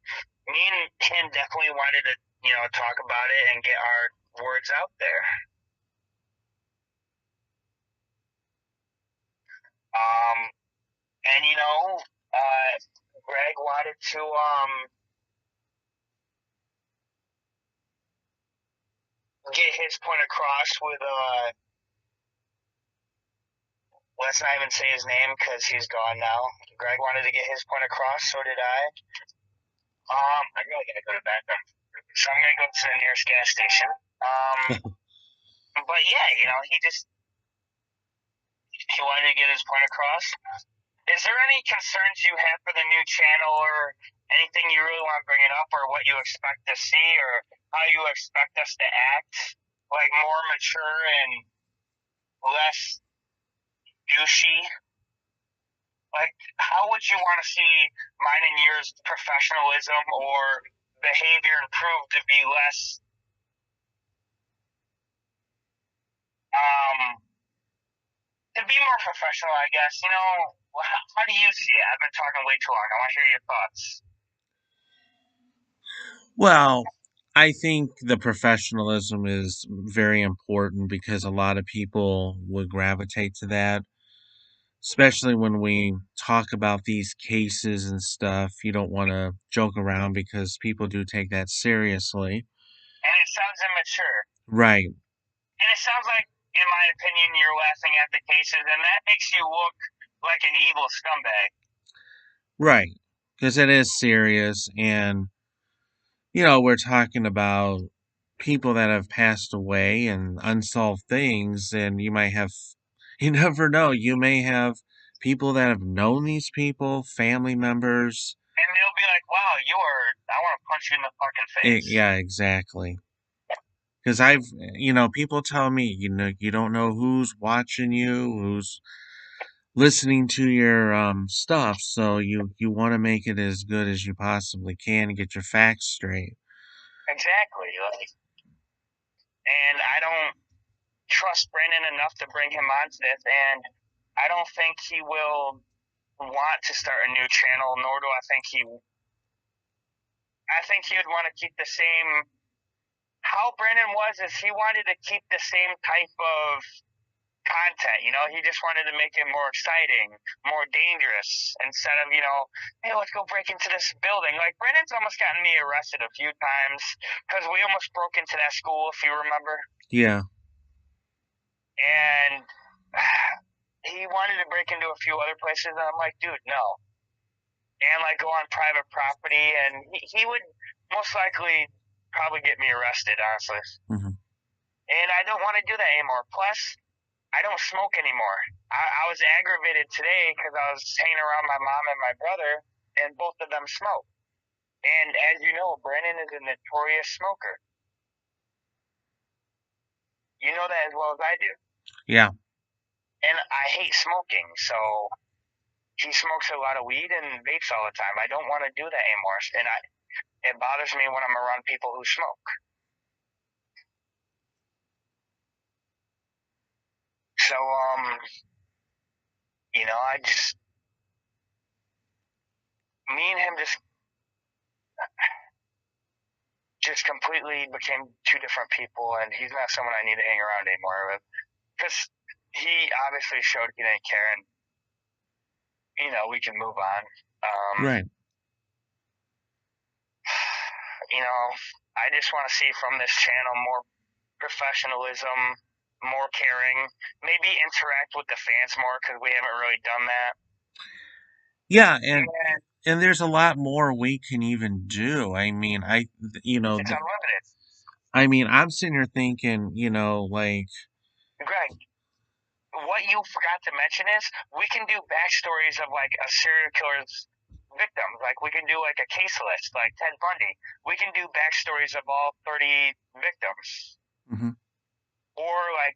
me and him definitely wanted to, talk about it and get our words out there. Um, and Greg wanted to get his point across with let's not even say his name because he's gone now. Greg wanted to get his point across, so did I. I really gotta go to the bathroom, so I'm gonna go to the nearest gas station. But yeah, he wanted to get his point across. Is there any concerns you have for the new channel or anything you really want to bring it up or what you expect to see or how you expect us to act? Like more mature and less douchey? Like, how would you want to see mine and yours professionalism or behavior improved to be less, um, to be more professional, I guess? How do you see it? I've been talking way too long. I want to hear your thoughts.
Well, I think the professionalism is very important because a lot of people would gravitate to that, especially when we talk about these cases and stuff. You don't want to joke around because people do take that seriously.
And it sounds immature.
Right,
And it sounds like, in my opinion, you're laughing at the cases, and that makes you look like an evil scumbag.
right. Because it is serious, and, we're talking about people that have passed away and unsolved things, and you might have, you never know, you may have people that have known these people, family members.
And they'll be like, wow, I want to punch you in the fucking face.
Yeah, exactly. Because people tell me, you don't know who's watching you, who's listening to your stuff, so you want to make it as good as you possibly can and get your facts straight.
Exactly. And I don't trust Brandon enough to bring him onto this, and I don't think he will want to start a new channel, nor do I think I think he would want to keep the same. How Brandon was is he wanted to keep the same type of content. He just wanted to make it more exciting, more dangerous, instead of, hey, let's go break into this building. Like, Brandon's almost gotten me arrested a few times because we almost broke into that school, if you remember.
Yeah.
And he wanted to break into a few other places, and I'm like, dude, no. And, like, go on private property, and he would most likely probably get me arrested, honestly.
Hmm.
And I don't want to do that anymore. Plus, I don't smoke anymore. I was aggravated today because I was hanging around my mom and my brother, and both of them smoke. And as you know, Brandon is a notorious smoker. You know that as well as I do.
Yeah.
And I hate smoking, so he smokes a lot of weed and vapes all the time. I don't want to do that anymore, and it bothers me when I'm around people who smoke. So, I me and him just completely became two different people, and he's not someone I need to hang around anymore with because he obviously showed he didn't care, and we can move on.
Right.
You know, I just want to see from this channel more professionalism, more caring, maybe interact with the fans more because we haven't really done that.
Yeah,
And
and there's a lot more we can even do. I mean,
it's unlimited.
I'm sitting here thinking, like,
Greg, what you forgot to mention is we can do backstories of like a serial killer's victims. Like we can do like a case list, like Ted Bundy. We can do backstories of all 30 victims,
hmm
or like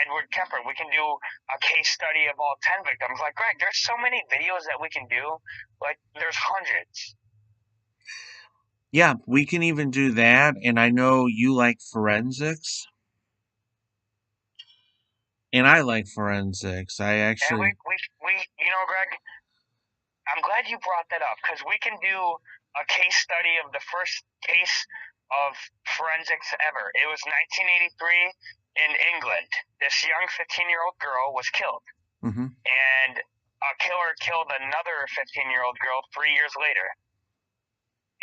Edward Kemper. We can do a case study of all 10 victims. Like Greg, there's so many videos that we can do. Like there's hundreds.
yeah, we can even do that. And I know you like forensics, and I like forensics. I
And
actually,
Greg, I'm glad you brought that up because we can do a case study of the first case of forensics ever. It was 1983 in England. This young 15-year-old girl was killed,
hmm
and a killer killed another 15-year-old girl 3 years later.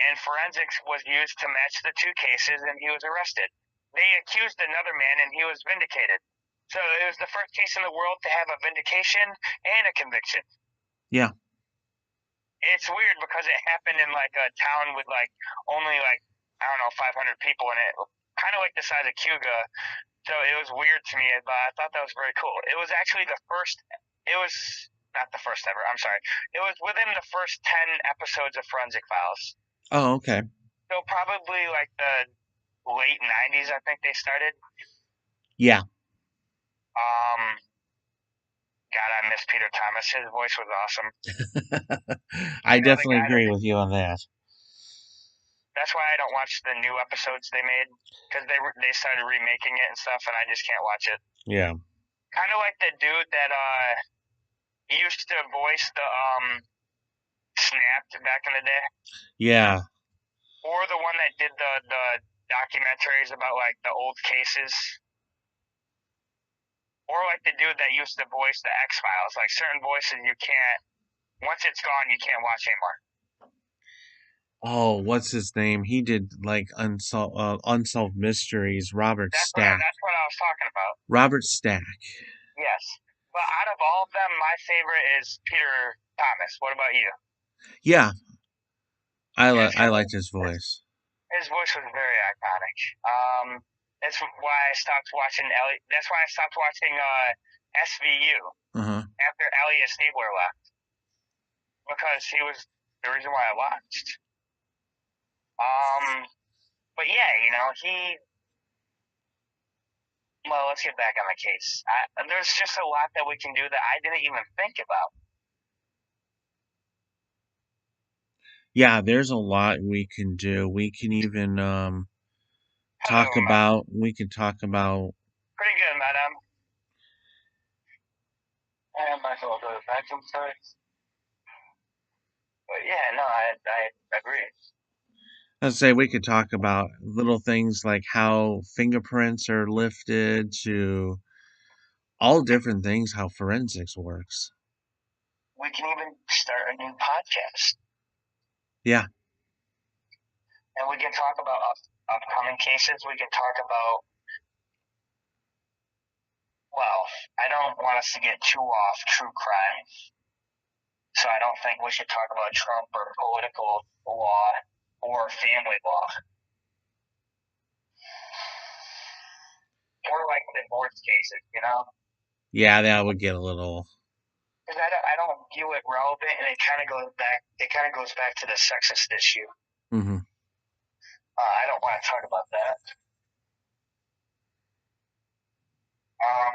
And forensics was used to match the two cases, and he was arrested. They accused another man, and he was vindicated. So it was the first case in the world to have a vindication and a conviction.
yeah.
It's weird because it happened in like a town with like only like I don't know 500 people in it, kind of like the size of Cuba. So it was weird to me, but I thought that was very cool. It was actually the first. It was not the first ever. I'm sorry. It was within the first 10 episodes of Forensic Files.
Oh, okay.
So probably like the late 90s, I think they started.
Yeah.
Um, God, I miss Peter Thomas. His voice was awesome.
I
The
definitely
guy that
agree with you on that.
that's why I don't watch the new episodes they made because they started remaking it and stuff, and I just can't watch it.
Yeah.
Kind of like the dude that used to voice the Snapped back in the day,
Yeah.
or the one that did the documentaries about like the old cases, or like the dude that used to voice the X Files. Like certain voices you can't once it's gone you can't watch anymore.
Oh, what's his name? He did like unsolved mysteries. Robert Stack.
That's what I was talking about.
Robert Stack.
Yes. But out of all of them, my favorite is Peter Thomas. What about you?
Yeah,
Yes,
I liked his voice.
his voice was very iconic. That's why I stopped watching Elliot. That's why I stopped watching SVU
Uh huh.
after Elliot Stabler left because he was the reason why I watched. But yeah, he. Well, let's get back on the case. There's just a lot that we can do that I didn't even think about.
Yeah, there's a lot we can do. We can even
Hello,
we can talk about
pretty good, madam. I might as well go to the bathroom, sorry. But yeah, no, I agree.
let's say we could talk about little things like how fingerprints are lifted to all different things how forensics works.
We can even start a new podcast,
Yeah,
and we can talk about upcoming cases. We can talk about, well, I don't want us to get too off true crime, so I don't think we should talk about Trump or political law or family law. Or like divorce cases, you know?
yeah, that would get a little.
Because I don't view it relevant, and it kind of goes back. It kind of goes back to the sexist issue.
Hmm.
I don't want to talk about that. Um,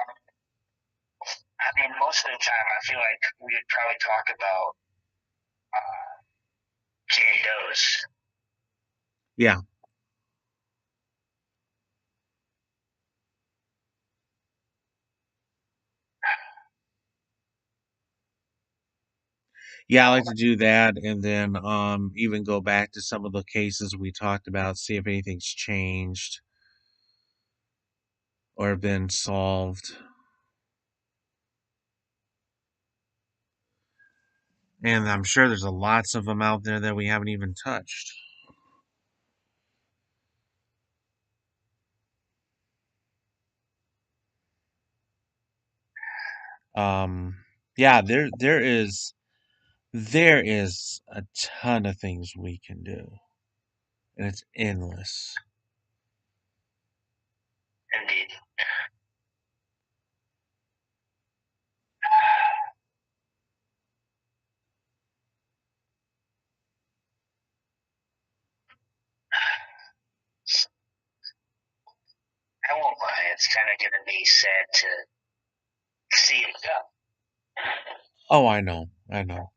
I mean, most of the time, I feel like we would probably talk about uh, Jane Doe's.
Yeah,
You
yeah, I
know,
like to do that, and then even go back to some of the cases we talked about, see if anything's changed or been solved. And I'm sure there's a lots of them out there that we haven't even touched. Um, yeah, there is a ton of things we can do, and it's endless.
indeed. I won't lie, it's kind of getting me sad to see it go.
Oh, I know, I know.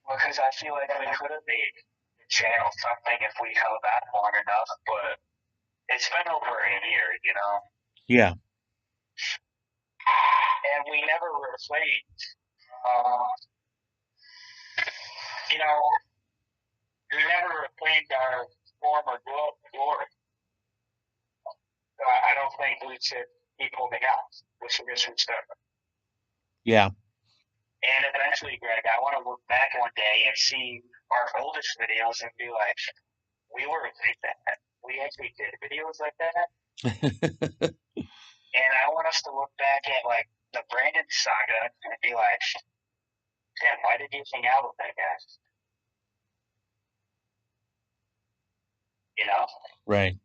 Because I feel like we could have made the channel something if we held on long enough, but it's been over a year, you know?
Yeah,
And we never replayed, uh, you know, we never replayed our former glory. I don't think we should keep holding out. We should just restart.
yeah,
And eventually, Greg, I want to look back one day and see our oldest videos and be like, we were like that. We actually did videos like that. And I want us to look back at like the Brandon saga and be like, Tim, why did you hang out with that guy? You know?
right.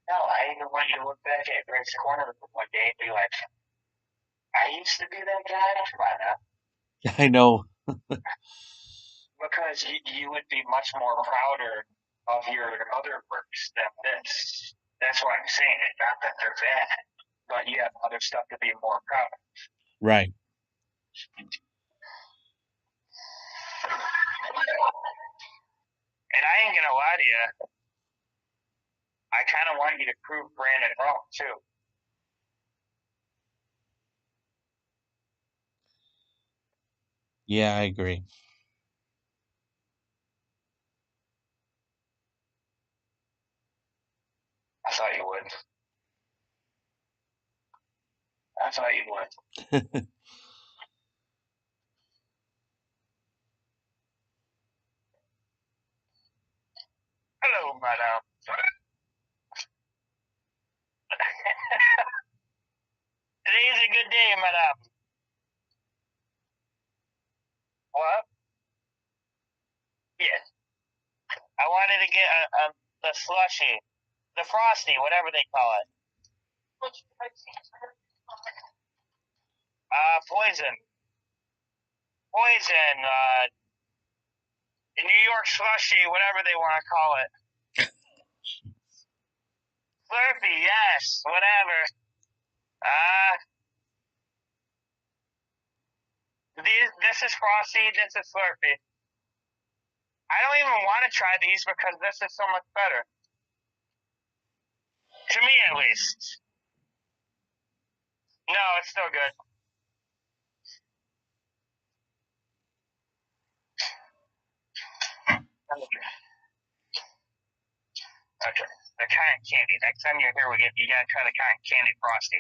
No, I even want you to look back at Greg's Corner one day and be like, I used to be that guy. Come on now.
I know.
Because you would be much more prouder of your other works than this. That's what I'm saying. Not that they're bad, but you have other stuff to be more proud of.
Right.
And I ain't gonna lie to you, I kind of want you to prove Brandon wrong too.
Yeah, I agree.
I thought you would. I thought you would. Hello, madam. Today is a good day, madam. What? Yes. I wanted to get the slushy, the frosty, whatever they call it. Poison. Poison. New York slushy, whatever they want to call it. Slurpee, yes, whatever. Uh, this is Frosty, this is Slurpee. I don't even want to try these because this is so much better. To me, at least. No, it's still good. Okay. the cotton candy. Next time you're here, you gotta try the cotton candy frosty.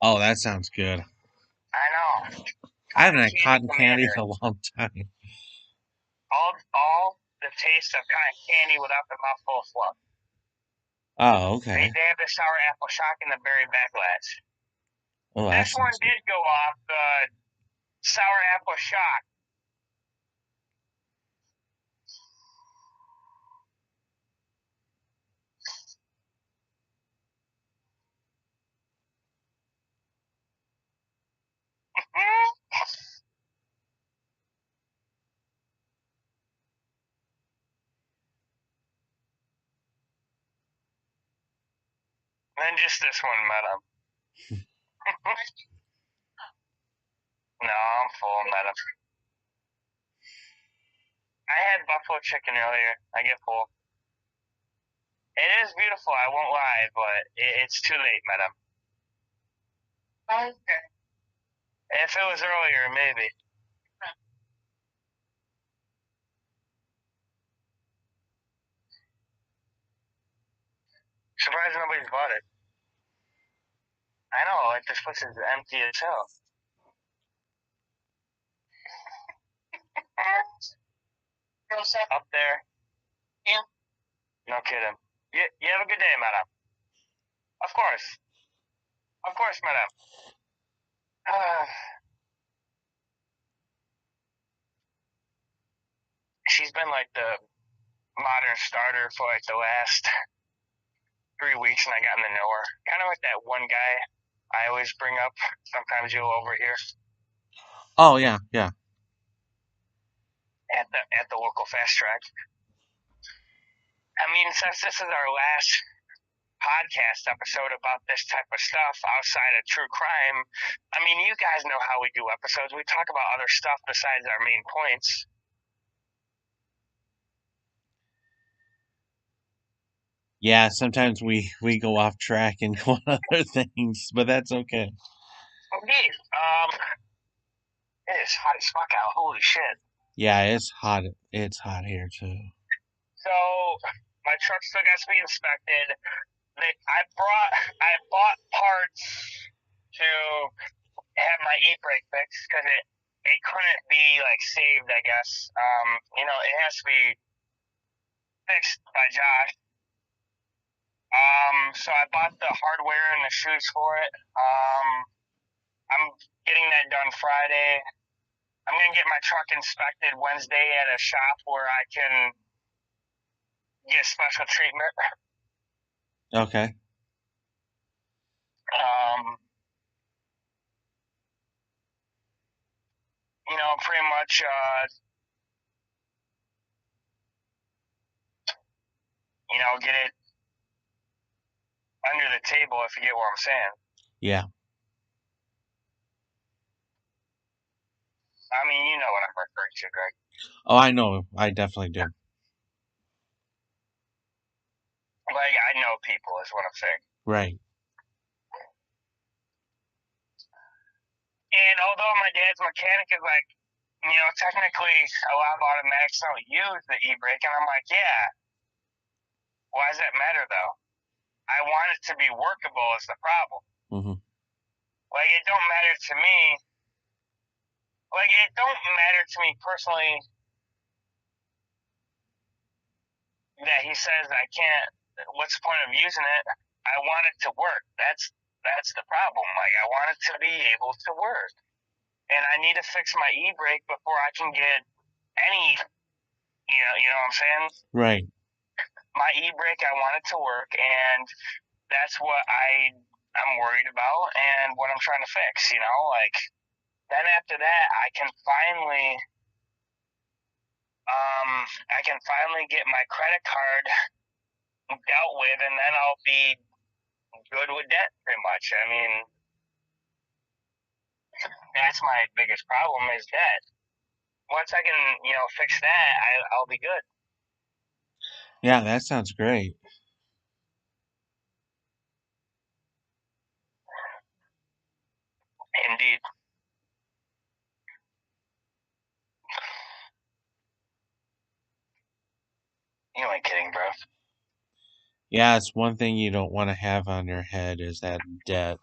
Oh, that sounds good.
I know.
I haven't
Cotton
had
candy
cotton candy
commander.
in a long time.
All the taste of cotton candy without the mouthful of fluff.
Oh,
They,
okay.
they have the sour apple shock and the berry backlash.
Oh, that
This one
sounds good.
did go off the sour apple shock. And then just this one, madam. No, I'm full, madam. I had buffalo chicken earlier. I get full. It is beautiful, I won't lie, but it's too late, madam. Okay. If it was earlier, maybe. Surprised nobody's bought it. I know, like this place is empty as hell. Up there. Yeah. No kidding. You have a good day, madam. Of course. Of course, madam. She's been like the modern starter for like the last 3 weeks, and I gotten to know her. Kind of like that one guy I always bring up. Sometimes you'll overhear
Oh, yeah, yeah.
at the local fast track. I mean, since this is our last podcast episode about this type of stuff outside of true crime, I mean, you guys know how we do episodes. We talk about other stuff besides our main points.
Yeah, sometimes we go off track and go on other things, but that's okay.
Indeed. It is hot as fuck out. Holy shit.
Yeah, it's hot. It's hot here too.
So my truck still got to be inspected. I bought parts to have my e-brake fixed because it couldn't be like saved. I guess it has to be fixed by Josh. So I bought the hardware and the shoes for it. I'm getting that done Friday. I'm gonna get my truck inspected Wednesday at a shop where I can get special treatment.
Okay.
Um, pretty much, get it under the table if you get what I'm saying.
Yeah.
I mean, you know what I'm referring to, Greg.
Oh, I know. I definitely do.
Like, I know people is what I'm saying.
Right.
And although my dad's mechanic is like, technically a lot of automatics don't use the e-brake, and I'm like, yeah, why does that matter though? I want it to be workable is the problem.
Mm-hmm.
Like, it don't matter to me. Like, it don't matter to me personally that he says I can't. What's the point of using it? I want it to work. That's the problem. Like, I want it to be able to work, and I need to fix my e-brake before I can get any. You know what I'm saying?
Right.
My e-brake, I want it to work, and that's what I'm worried about, and what I'm trying to fix. Like, then after that, I can finally get my credit card dealt with, and then I'll be good with debt, pretty much. I mean, that's my biggest problem is debt. Once I can, fix that, I'll be good.
Yeah, that sounds great.
Indeed. You ain't kidding, bro.
Yeah, it's one thing you don't want to have on your head is that debt.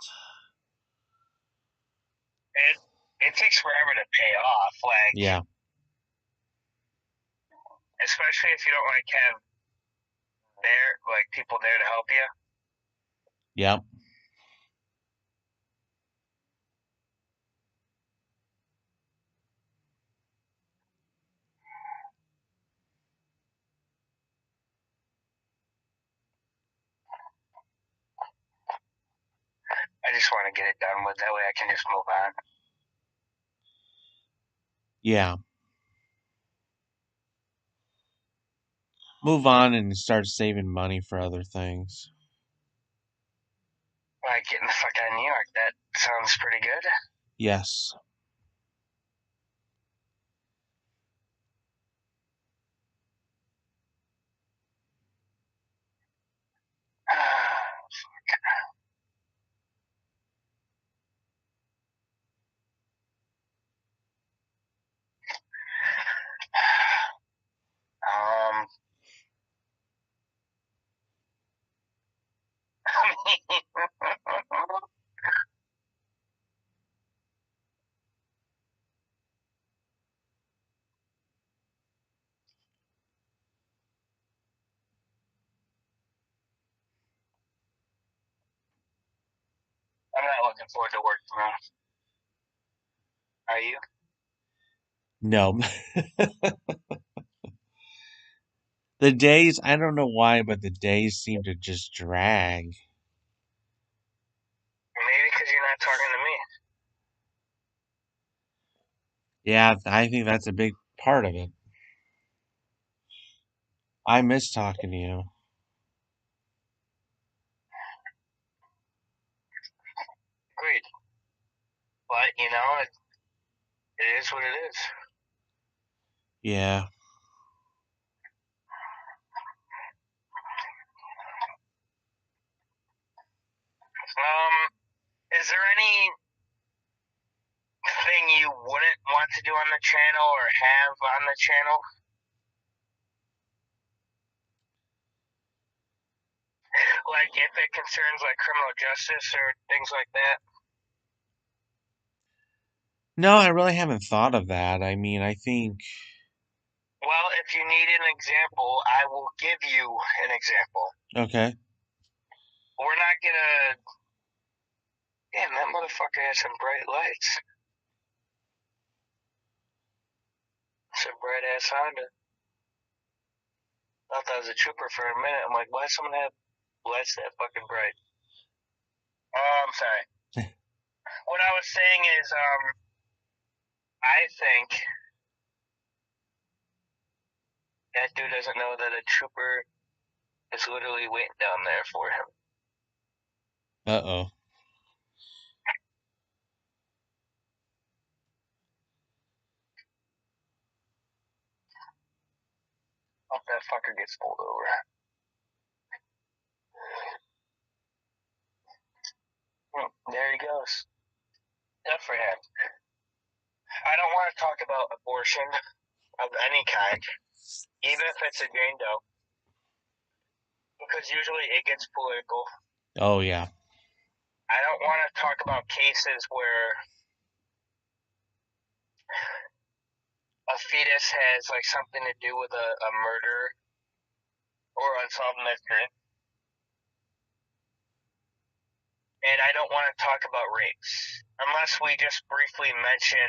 It it takes forever to pay off, like
Yeah,
especially if you don't like have people there to help you.
yep,
I just want to get it done with. That way, I can just move on.
yeah. Move on and start saving money for other things.
Like getting the fuck out of New York. That sounds pretty good.
Yes.
um, I'm not looking forward to work tomorrow. Are you?
No. The days, I don't know why, but the days seem to just drag.
Maybe because you're not talking to me.
Yeah, I think that's a big part of it. I miss talking to you.
Agreed. But it is what it is.
Yeah.
Is there anything you wouldn't want to do on the channel or have on the channel? Like if it concerns like criminal justice or things like that?
No, I really haven't thought of that. I mean, I think,
Well, if you need an example, I will give you an example.
okay.
We're not gonna. Damn, that motherfucker has some bright lights. Some bright ass Honda. Thought that was a trooper for a minute. I'm like, why does someone have lights that fucking bright? Oh, I'm sorry. What I was saying is, I think that dude doesn't know that a trooper is literally waiting down there for him.
Uh-oh.
Hope that fucker gets pulled over. There he goes. Good for him. I don't want to talk about abortion of any kind, even if it's a Jane Doe, because usually it gets political.
Oh, yeah.
I don't want to talk about cases where a fetus has like something to do with a murder or unsolved mystery. And I don't want to talk about rapes unless we just briefly mention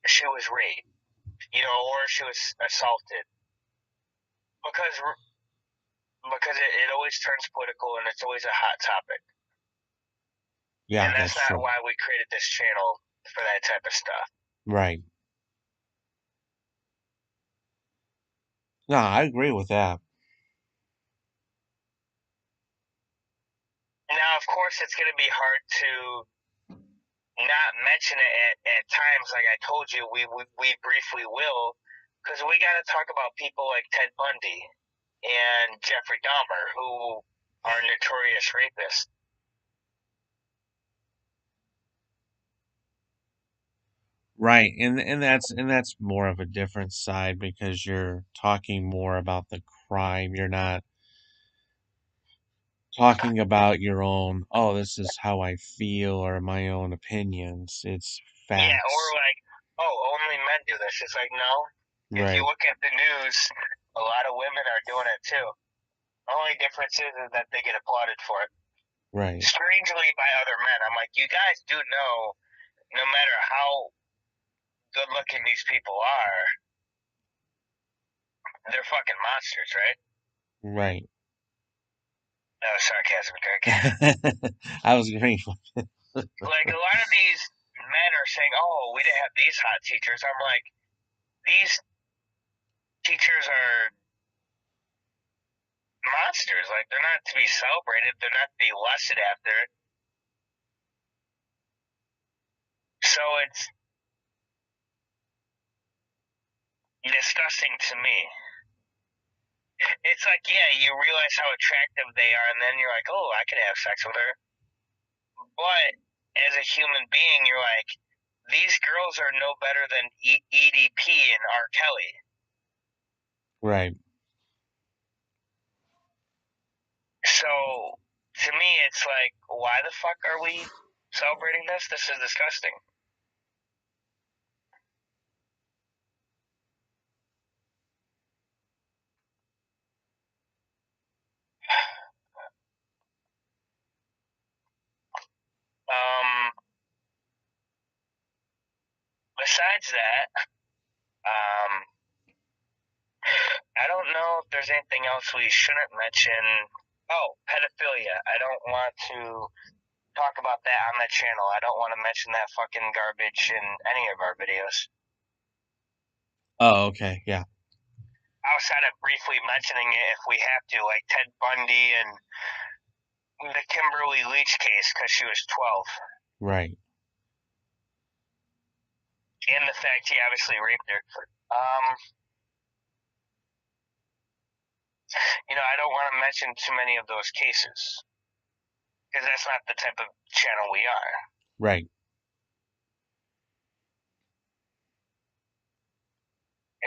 she was raped, or she was assaulted, because it always turns political and it's always a hot topic.
Yeah,
And that's
that's
not
true.
why we created this channel for that type of stuff.
Right. No, I agree with that.
Now, of course, it's going to be hard to not mention it at times. Like I told you, we briefly will, because we got to talk about people like Ted Bundy and Jeffrey Dahmer, who are notorious rapists.
Right. And that's more of a different side because you're talking more about the crime. You're not talking about your own, oh, this is how I feel or my own opinions. It's
Yeah, or
facts.
like, oh, only men do this. It's like, no. If you
Right,
look at the news, a lot of women are doing it too. The only difference is that they get applauded for it.
right,
Strangely by other men. I'm like, you guys do know, no matter how good looking these people are, they're fucking monsters, right?
right.
No sarcasm, Greg.
I was grateful.
Like a lot of these men are saying, "Oh, we didn't have these hot teachers." I'm like, these teachers are monsters. Like they're not to be celebrated. They're not to be lusted after. So it's disgusting to me. It's like, yeah, you realize how attractive they are, and then you're like, "Oh, I can have sex with her." But as a human being, you're like, these girls are no better than EDP and R. Kelly.
Right,
So to me, it's like, why the fuck are we celebrating this? This is disgusting. Um, Besides that, I don't know if there's anything else we shouldn't mention. Oh, pedophilia. I don't want to talk about that on the channel. I don't want to mention that fucking garbage in any of our videos.
oh, okay, yeah,
Outside of briefly mentioning it if we have to, like Ted Bundy and the Kimberly Leach case because she was 12,
right.
and the fact he obviously raped her. Um, I don't want to mention too many of those cases because that's not the type of channel we are.
Right.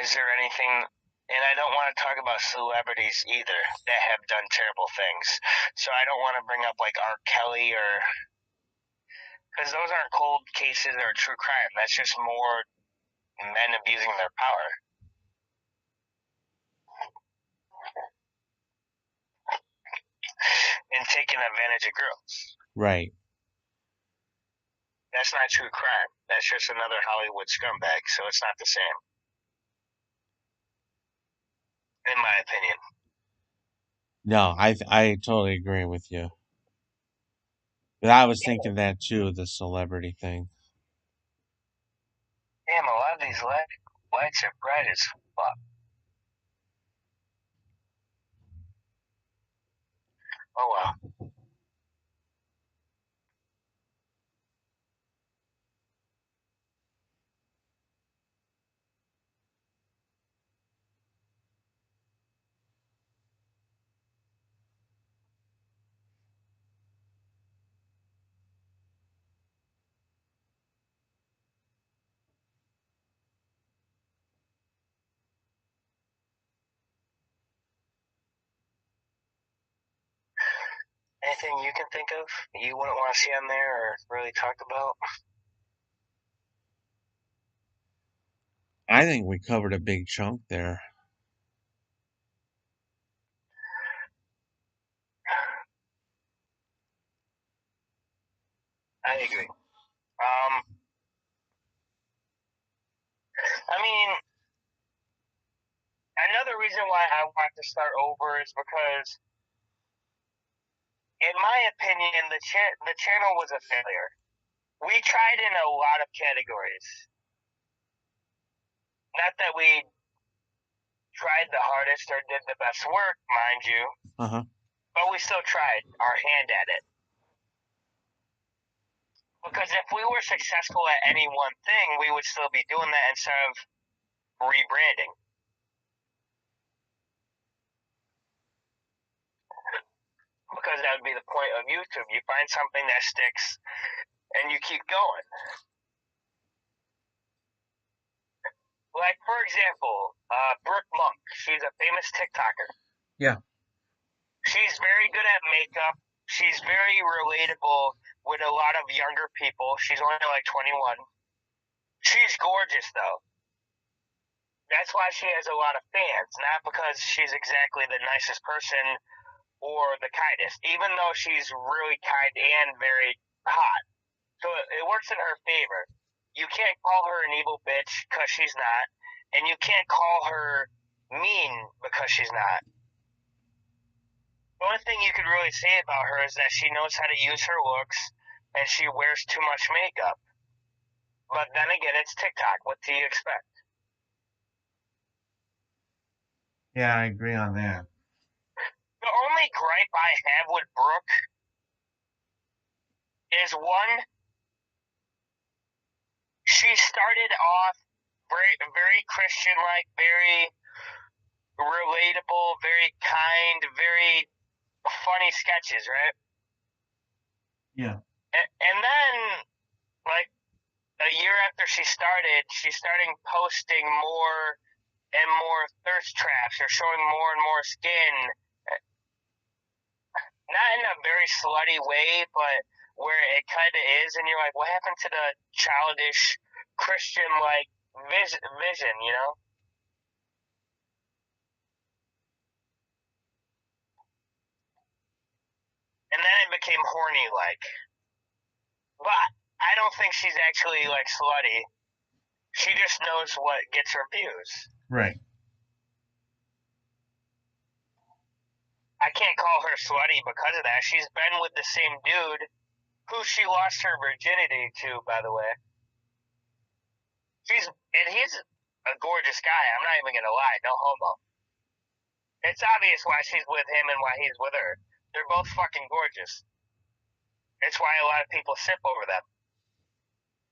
Is there anything? And I don't want to talk about celebrities either that have done terrible things. So I don't want to bring up like R. Kelly or because those aren't cold cases or true crime. That's just more men abusing their power and taking advantage of girls.
Right.
That's not true crime. That's just another Hollywood scumbag. So it's not the same, in my opinion.
No, I totally agree with you. But I was thinking that too, the celebrity thing.
Damn, a lot of these lights are bright as fuck. Oh well. Anything you can think of you wouldn't want to see on there or really talk about?
I think we covered a big chunk there.
I agree. I mean, another reason why I want to start over is because, in my opinion, the channel was a failure. We tried in a lot of categories. Not that we tried the hardest or did the best work, mind you,
Uh huh.
but we still tried our hand at it. Because if we were successful at any one thing, we would still be doing that instead of rebranding. Because that would be the point of YouTube. You find something that sticks and you keep going. Like, for example, Brooke Monk. She's a famous TikToker.
Yeah.
She's very good at makeup. She's very relatable with a lot of younger people. She's only like 21. She's gorgeous though. That's why she has a lot of fans, not because she's exactly the nicest person or the kindest, even though she's really kind and very hot. So it works in her favor. You can't call her an evil bitch because she's not, and you can't call her mean because she's not. The only thing you could really say about her is that she knows how to use her looks and she wears too much makeup. But then again, it's TikTok. What do you expect?
Yeah, I agree on that.
The only gripe I have with Brooke is one, she started off very Christian like, very relatable, very kind, very funny sketches, right?
Yeah.
And then, like, a year after she's starting posting more and more thirst traps or showing more and more skin. Not in a very slutty way, but where it kind of is, and you're like, what happened to the childish Christian like vision, you know? And then it became horny like. But I don't think she's actually like slutty. She just knows what gets her views.
Right.
I can't call her slutty because of that. She's been with the same dude who she lost her virginity to, by the way. He's a gorgeous guy. I'm not even gonna lie, no homo. It's obvious why she's with him and why he's with her. They're both fucking gorgeous. It's why a lot of people sip over them.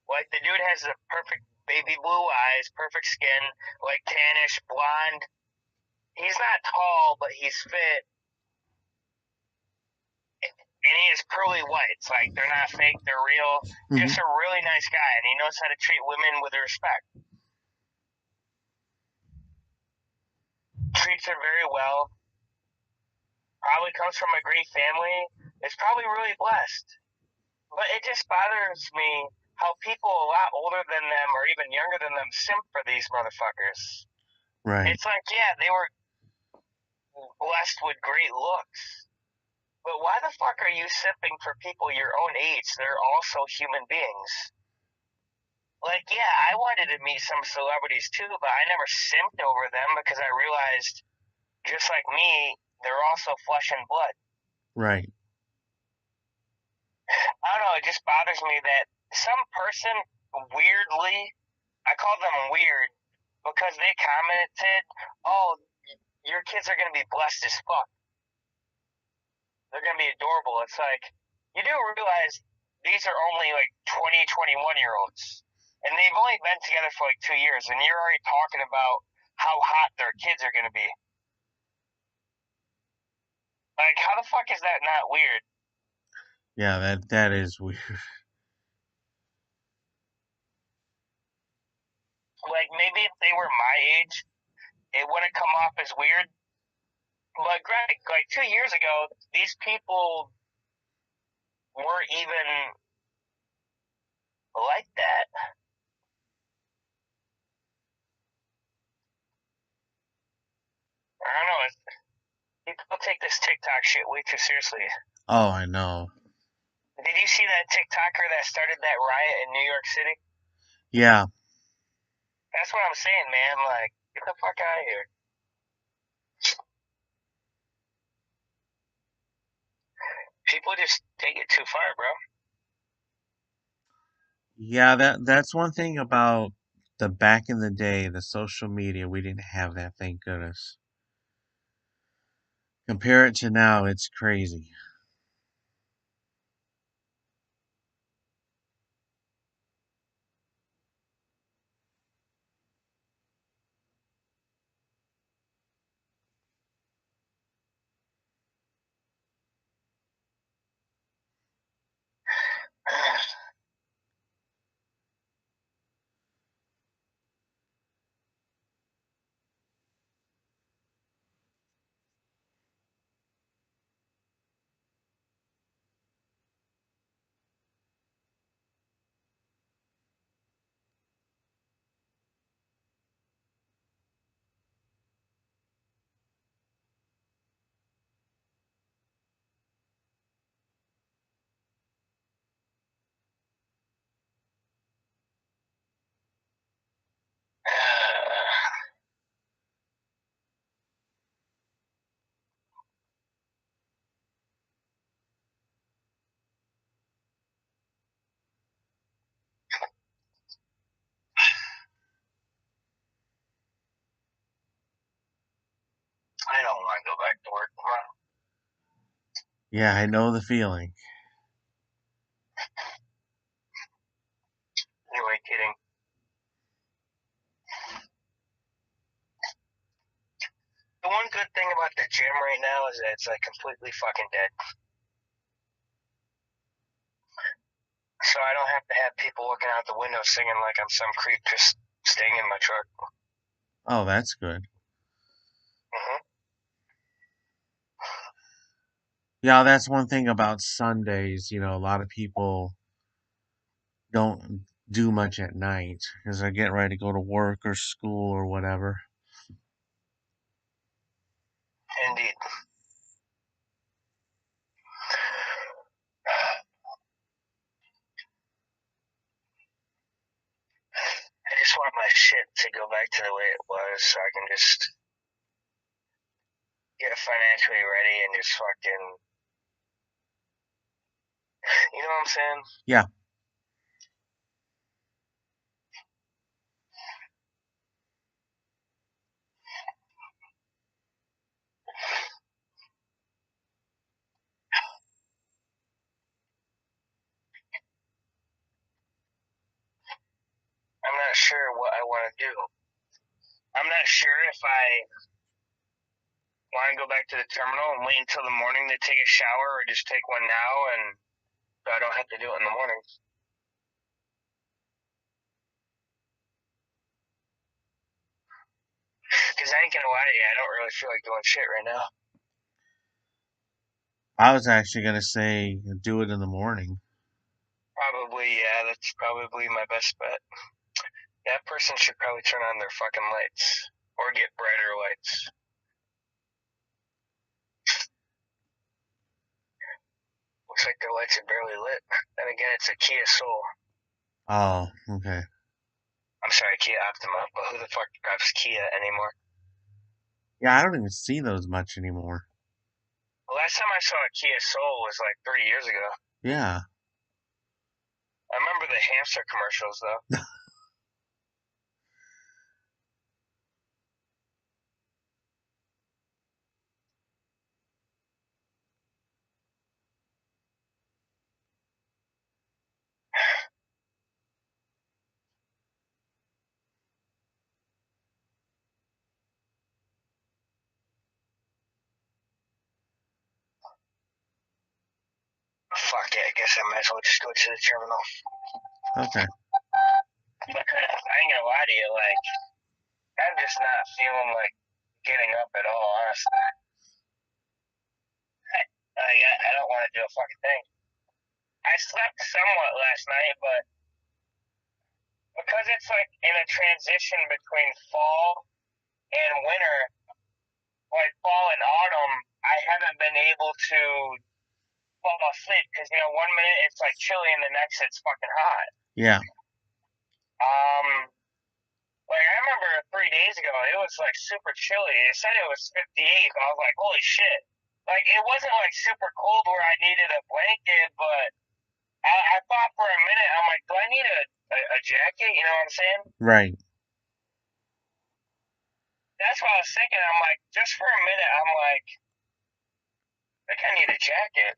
Like the dude has the perfect baby blue eyes, perfect skin, like tannish blonde. He's not tall, but he's fit, and he has pearly whites. Like they're not fake, they're real.
Hmm.
Just a really nice guy, and he knows how to treat women with respect. Treats her very well. Probably comes from a great family. Is probably really blessed. But it just bothers me how people a lot older than them or even younger than them simp for these motherfuckers.
Right.
It's like, yeah, they were blessed with great looks. But why the fuck are you simping for people your own age? They're also human beings. Like, yeah, I wanted to meet some celebrities too, but I never simped over them because I realized, just like me, they're also flesh and blood.
Right.
I don't know, it just bothers me that some person weirdly, I call them weird because they commented, "Oh, your kids are gonna be blessed as fuck. They're gonna be adorable." It's like you do realize these are only like 20, 21 year olds, and they've only been together for like 2 years, and you're already talking about how hot their kids are gonna be. Like, how the fuck is that not weird?
Yeah, that is weird.
Like, maybe if they were my age, it wouldn't come off as weird. But Greg, like 2 years ago, these people weren't even like that. I don't know. People take this TikTok shit way too seriously.
Oh, I know.
Did you see that TikToker that started that riot in New York City?
Yeah.
That's what I'm saying, man. Like, get the fuck out of here. People just take it too far, bro.
Yeah, that's one thing about the back in the day, the social media, we didn't have that, thank goodness. Compare it to now, it's crazy.
want to go back to work tomorrow.
Yeah, I know the feeling.
Anyway, kidding. The one good thing about the gym right now is that it's like completely fucking dead. So I don't have to have people looking out the window singing like I'm some creep just staying in my truck.
Oh, that's good.
Mm-hmm.
Yeah, that's one thing about Sundays. You know, a lot of people don't do much at night because they're getting ready to go to work or school or whatever.
Indeed. I just want my shit to go back to the way it was so I can just get financially ready and just fucking, you know what I'm saying?
Yeah,
I'm not sure what I want to do. I'm not sure if I want to go back to the terminal and wait until the morning to take a shower or just take one now and so I don't have to do it in the morning. Because I ain't gonna lie to you, I don't really feel like doing shit right now.
I was actually gonna say do it in the morning.
Probably, yeah, that's probably my best bet. That person should probably turn on their fucking lights or get brighter lights. Looks like their lights are barely lit. Then again, it's a Kia Soul.
Oh, okay.
I'm sorry, Kia Optima, but who the fuck drives Kia anymore?
Yeah, I don't even see those much anymore.
The last time I saw a Kia Soul was like 3 years ago.
Yeah.
I remember the hamster commercials though. Fuck it, I guess I might as well just go to the terminal.
Okay.
I ain't gonna lie to you, like, I'm just not feeling like getting up at all, honestly. I don't want to do a fucking thing. I slept somewhat last night, but because it's like in a transition between fall and winter, like fall and autumn, I haven't been able to fall asleep because one minute it's like chilly and the next it's fucking hot.
Yeah.
Um, like I remember 3 days ago, it was like super chilly. It said it was 58. I was like, holy shit! Like it wasn't like super cold where I needed a blanket, but I thought for a minute, I'm like, do I need a jacket? You know what I'm saying?
Right.
That's what I was thinking. I'm like, just for a minute, I'm like, I think I need a jacket.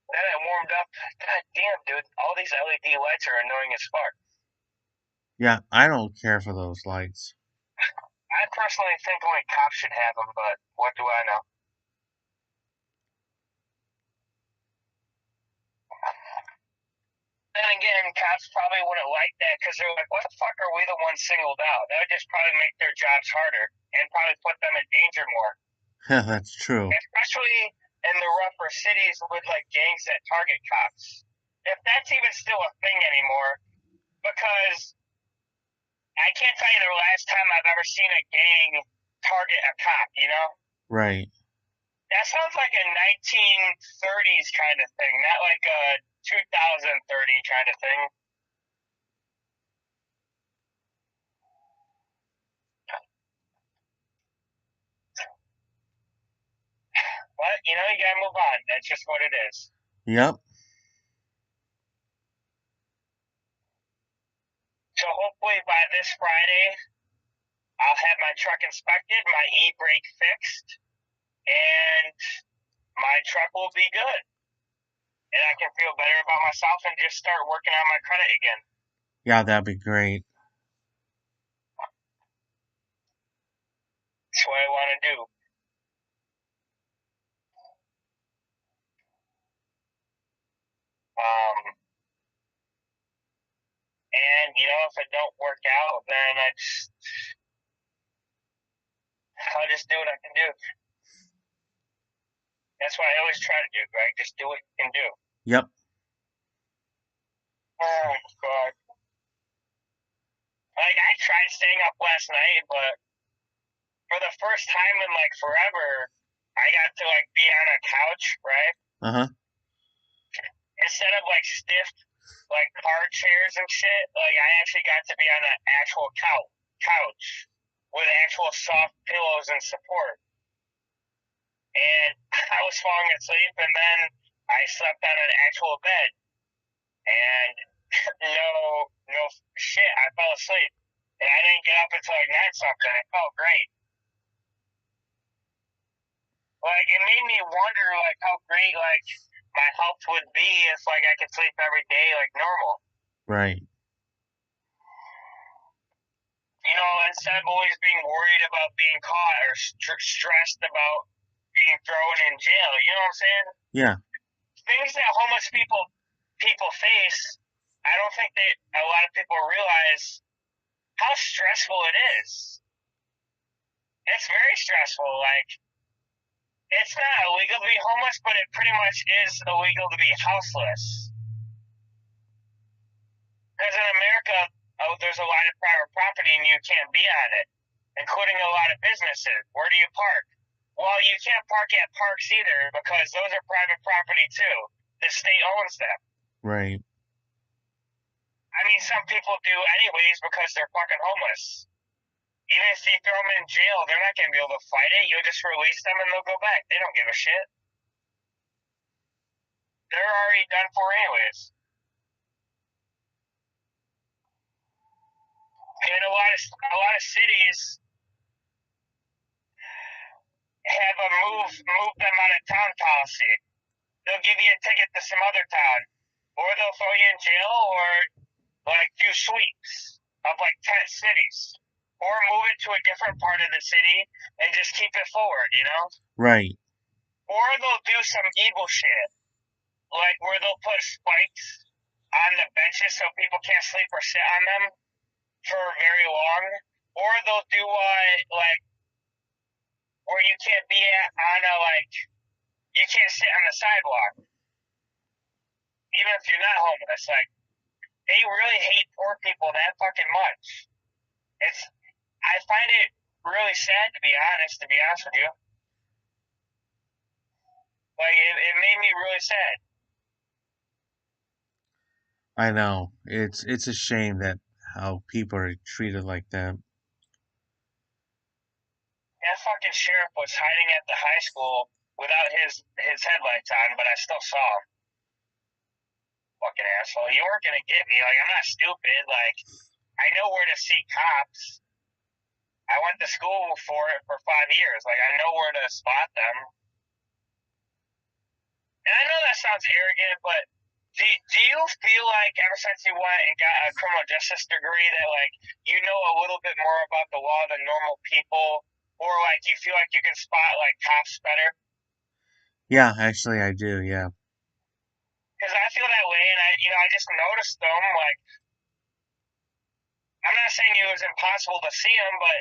Then I warmed up. God damn, dude, all these LED lights are annoying as fuck.
Yeah, I don't care for those lights.
I personally think only cops should have them, but what do I know? Then again, cops probably wouldn't like that because they're like, what the fuck are we the ones singled out? That would just probably make their jobs harder and probably put them in danger more.
That's true.
Especially in the rougher cities with like gangs that target cops. If that's even still a thing anymore, because I can't tell you the last time I've ever seen a gang target a cop, you know?
Right.
That sounds like a 1930s kind of thing, not like a 2030 kind of thing. But, you gotta move on. That's just what it is.
Yep.
So hopefully by this Friday, I'll have my truck inspected, my e-brake fixed, and my truck will be good. And I can feel better about myself and just start working on my credit again.
Yeah, that'd be great.
That's what I want to do. Um, and if it don't work out, then I'll just do what I can do. That's what I always try to do, right? Just do what you can do.
Yep.
Oh God! Like I tried staying up last night, but for the first time in like forever, I got to like be on a couch, right?
Uh-huh.
Instead of like stiff like car chairs and shit, like I actually got to be on an actual couch with actual soft pillows and support. And I was falling asleep, and then I slept on an actual bed, and no shit, I fell asleep, and I didn't get up until like 9 something. It felt great. Like it made me wonder, like how great like my health would be if like I could sleep every day like normal.
Right.
Instead of always being worried about being caught or stressed about being thrown in jail. You know what I'm saying?
Yeah.
Things that homeless people face. I don't think that a lot of people realize how stressful it is. It's very stressful. Like it's not illegal to be homeless, but it pretty much is illegal to be houseless. Because in America, there's a lot of private property and you can't be on it, including a lot of businesses. Where do you park? Well, you can't park at parks either because those are private property too. The state owns them.
Right.
I mean, some people do anyways because they're fucking homeless. Even if you throw them in jail, they're not going to be able to fight it. You'll just release them and they'll go back. They don't give a shit. They're already done for anyways. And a lot of cities have a move them out of town policy. They'll give you a ticket to some other town, or they'll throw you in jail, or like do sweeps of like 10 cities, or move it to a different part of the city and just keep it forward.
Right.
Or they'll do some evil shit, like where they'll put spikes on the benches so people can't sleep or sit on them for very long, or they'll do like where you can't be on a like you can't sit on the sidewalk even if you're not homeless. Like they really hate poor people that fucking much. I find it really sad to be honest. To be honest with you, like it made me really sad.
I know. It's a shame that how people are treated like that.
That fucking sheriff was hiding at the high school without his headlights on, but I still saw him. Fucking asshole! You weren't gonna get me. Like I'm not stupid. Like I know where to see cops. I went to school for it for 5 years. Like I know where to spot them. And I know that sounds arrogant, but do you feel like ever since you went and got a criminal justice degree that like you know a little bit more about the law than normal people, or like you feel like you can spot like cops better?
Yeah, actually I do, yeah.
Because I feel that way, and I just noticed them. Like I'm not saying it was impossible to see him, but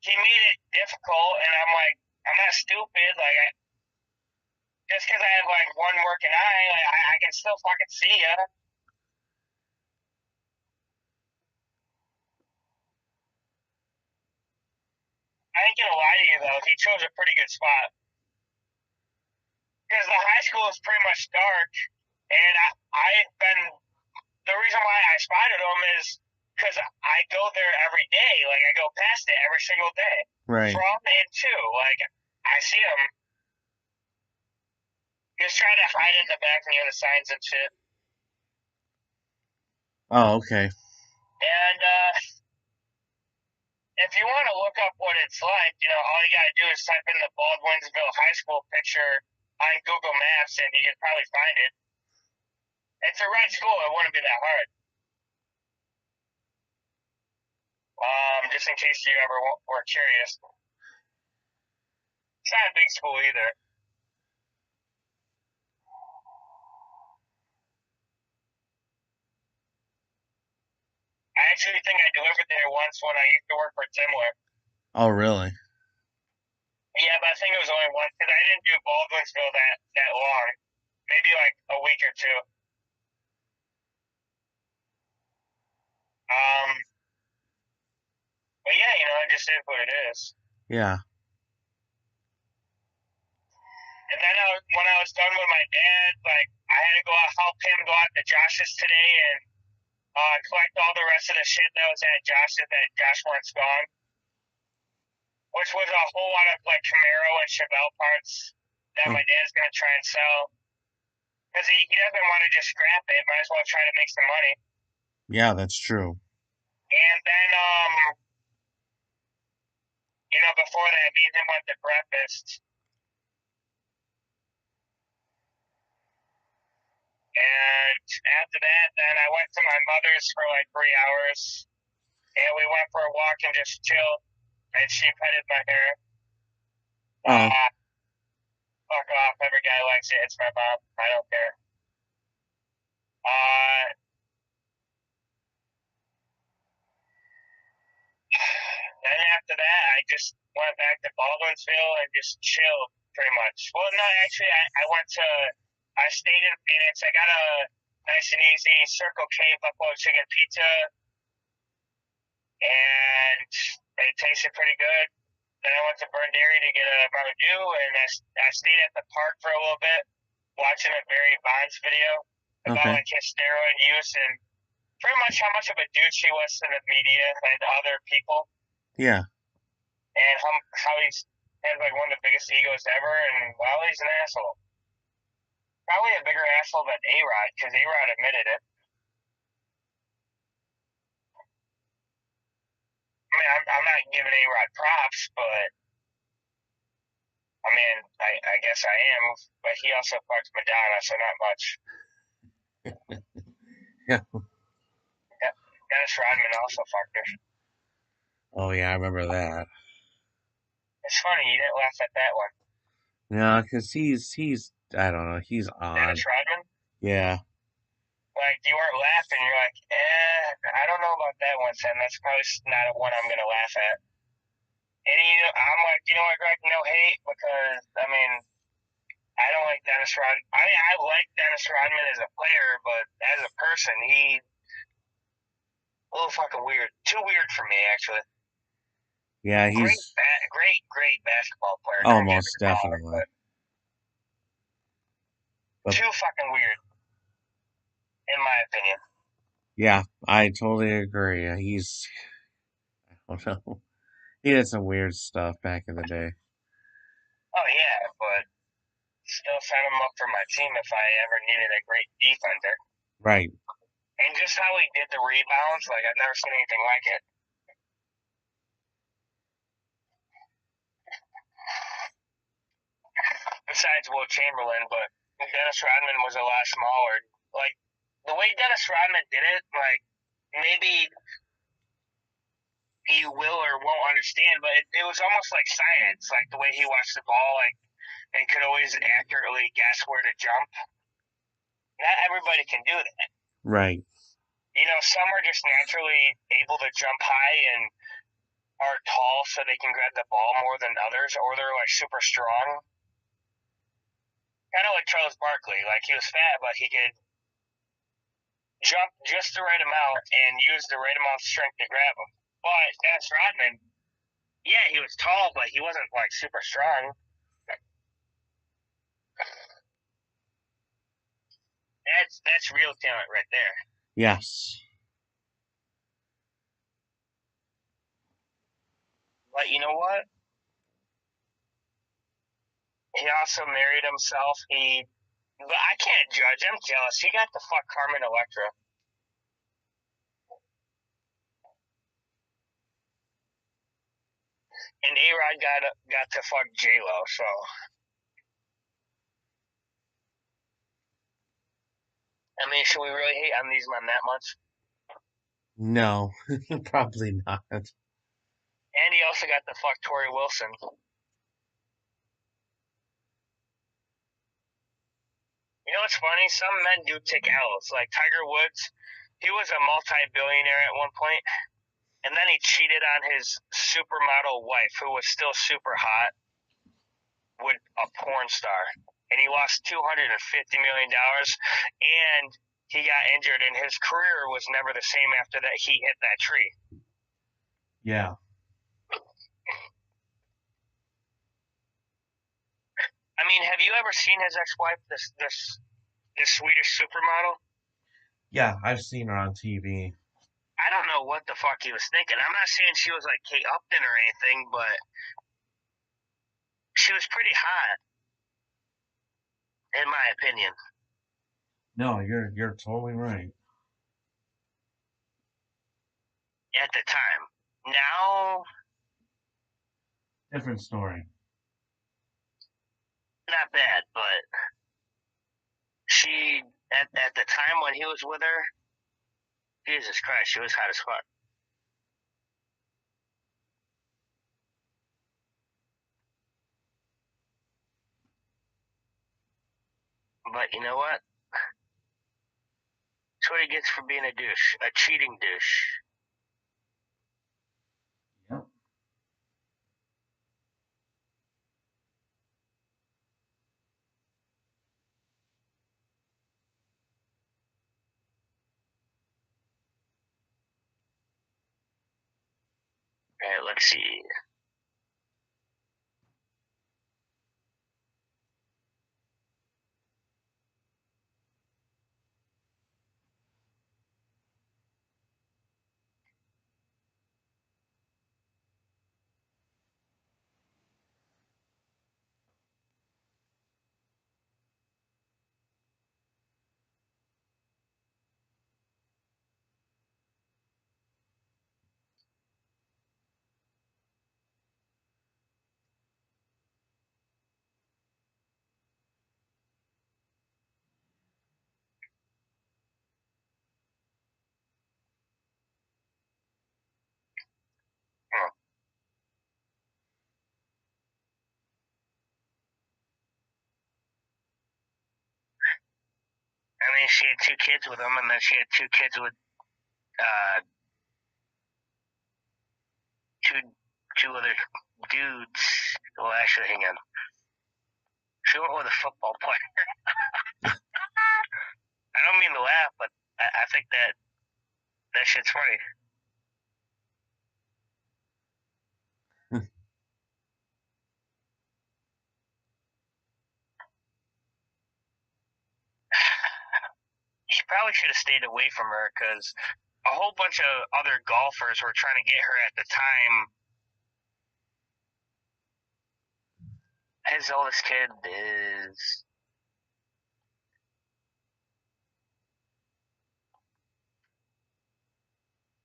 he made it difficult, and I'm like I'm not stupid. Like just because I have like one working eye, like I can still fucking see you. I ain't gonna lie to you though, he chose a pretty good spot because the high school is pretty much dark, and I've been the reason why I spotted him is because I go there every day. Like I go past it every single day,
Right.
from and to. Like I see him. He was trying to hide in the back near the signs and shit.
Oh, okay.
And if you want to look up what it's like, all you gotta do is type in the Baldwinsville High School picture on Google Maps, and you can probably find it. It's a right school. It wouldn't be that hard. Just in case you ever were curious. It's not a big school either. I actually think I delivered there once when I used to work for Timler.
Oh, really?
Yeah, but I think it was only once because I didn't do Baldwinsville that long. Maybe like a week or two. Um, but yeah, it just is what it is.
Yeah.
And then when I was done with my dad, like I had to go out help him go out to Josh's today and collect all the rest of the shit that was at Josh's that Josh wants gone, which was a whole lot of like Camaro and Chevelle parts that
Oh,
my dad's gonna try and sell because he doesn't want to just scrap it. Might as well try to make some money.
yeah, that's true.
And then before that, me and him went to breakfast. And after that, then I went to my mother's for like 3 hours. And we went for a walk and just chilled. And she petted my hair.
Oh,
Uh, fuck off. Every guy likes it. It's my mom. I don't care. Uh, then after that, I just went back to Baldwinsville and just chilled pretty much. Well, no, actually, I stayed in Phoenix. I got a nice and easy Circle K buffalo chicken pizza, and it tasted pretty good. Then I went to Burn Dairy to get a Mountain Dew, and I stayed at the park for a little bit, watching a Barry Bonds video about
okay.
like his steroid use and pretty much how much of a dude she was to the media and other people,
Yeah.
and how he's had like one of the biggest egos ever, and well, he's an asshole. Probably a bigger asshole than A Rod because A Rod admitted it. I mean, I'm not giving A Rod props, but I mean, I guess I am. But he also fucked Madonna, so not much.
Yeah.
Yeah, Dennis Rodman also fucked her.
Oh, yeah, I remember that.
It's funny you didn't laugh at that one.
Yeah, because he's, I don't know, he's odd.
Dennis Rodman,
Yeah.
like you weren't laughing. You're like, I don't know about that one, Sam. That's probably not one I'm gonna laugh at. And I'm like, what, Greg? No hate because I mean, I don't like Dennis Rodman. I mean, I like Dennis Rodman as a player, but as a person, he a little fucking weird. Too weird for me, actually.
Yeah,
Great,
he's
great basketball player. Don't get me
almost
wrong,
definitely.
but
But
too fucking weird, in my opinion.
yeah, I totally agree. I don't know. He did some weird stuff back in the day.
Oh yeah, but still sign him up for my team if I ever needed a great defender.
Right.
And just how he did the rebounds, like I've never seen anything like it. Besides Will Chamberlain, but Dennis Rodman was a lot smaller. Like the way Dennis Rodman did it, like maybe you will or won't understand, but it was almost like science, like the way he watched the ball, like and could always accurately guess where to jump. Not everybody can do that.
Right.
Some are just naturally able to jump high and are tall so they can grab the ball more than others, or they're like super strong. Kind of like Charles Barkley. Like he was fat, but he could jump just the right amount and use the right amount of strength to grab him. But Dennis Rodman, yeah, he was tall, but he wasn't like super strong. That's real talent right there.
Yes.
But you know what? He also married himself. But I can't judge. I'm jealous. He got to fuck Carmen Electra. and A-Rod got to fuck J-Lo. So I mean, should we really hate on these men that much?
No, probably not.
And he also got to fuck Tori Wilson. You know what's funny? Some men do take L's. Like Tiger Woods, he was a multi-billionaire at one point, and then he cheated on his supermodel wife, who was still super hot, with a porn star, and he lost $250 million, and he got injured, and his career was never the same after that. He hit that tree.
Yeah.
I mean, have you ever seen his ex-wife, this Swedish supermodel?
Yeah, I've seen her on TV.
I don't know what the fuck he was thinking. I'm not saying she was like Kate Upton or anything, but she was pretty hot, in my opinion,
No, you're totally right.
at the time. Now,
Different story.
not bad, but she at the time when he was with her, Jesus Christ, she was hot as fuck. But you know what? That's what he gets for being a douche, a cheating douche.
Yep.
All right, let's see. Hmm. I mean, she had two kids with him, and then she had two kids with uh, two two other dudes. Well, actually, hang on. She went with a football player. I don't mean to laugh, but I think that shit's funny. He probably should have stayed away from her because a whole bunch of other golfers were trying to get her at the time. His oldest kid is.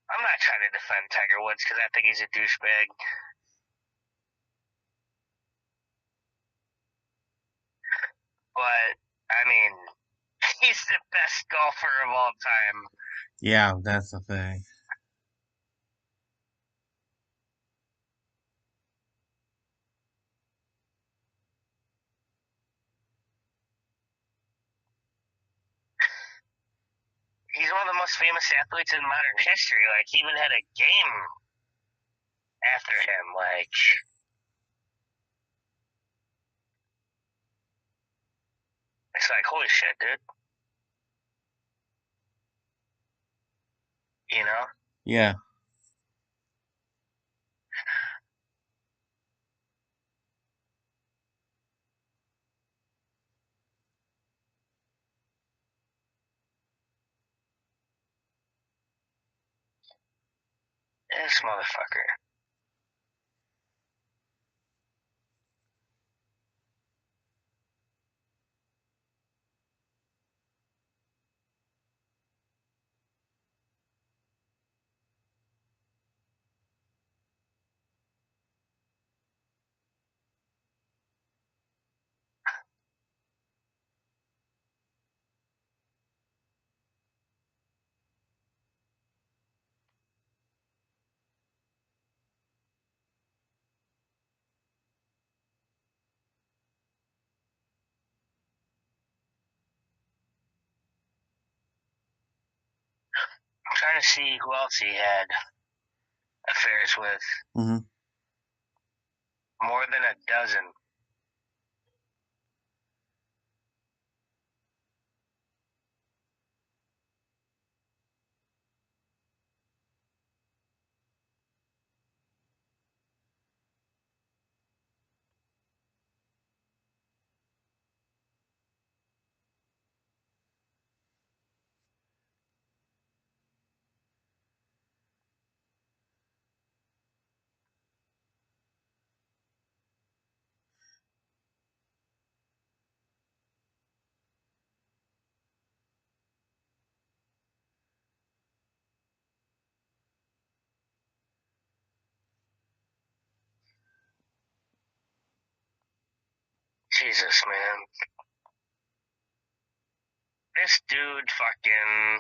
I'm not trying to defend Tiger Woods because I think he's a douchebag. But, I mean, he's the best golfer of all time.
Yeah, that's the thing.
He's one of the most famous athletes in modern history. Like, he even had a game after him. Like, it's like, holy shit, dude. You know?
Yeah.
This motherfucker. trying to see who else he had affairs with.
Hmm.
More than a dozen. Jesus, man. This dude fucking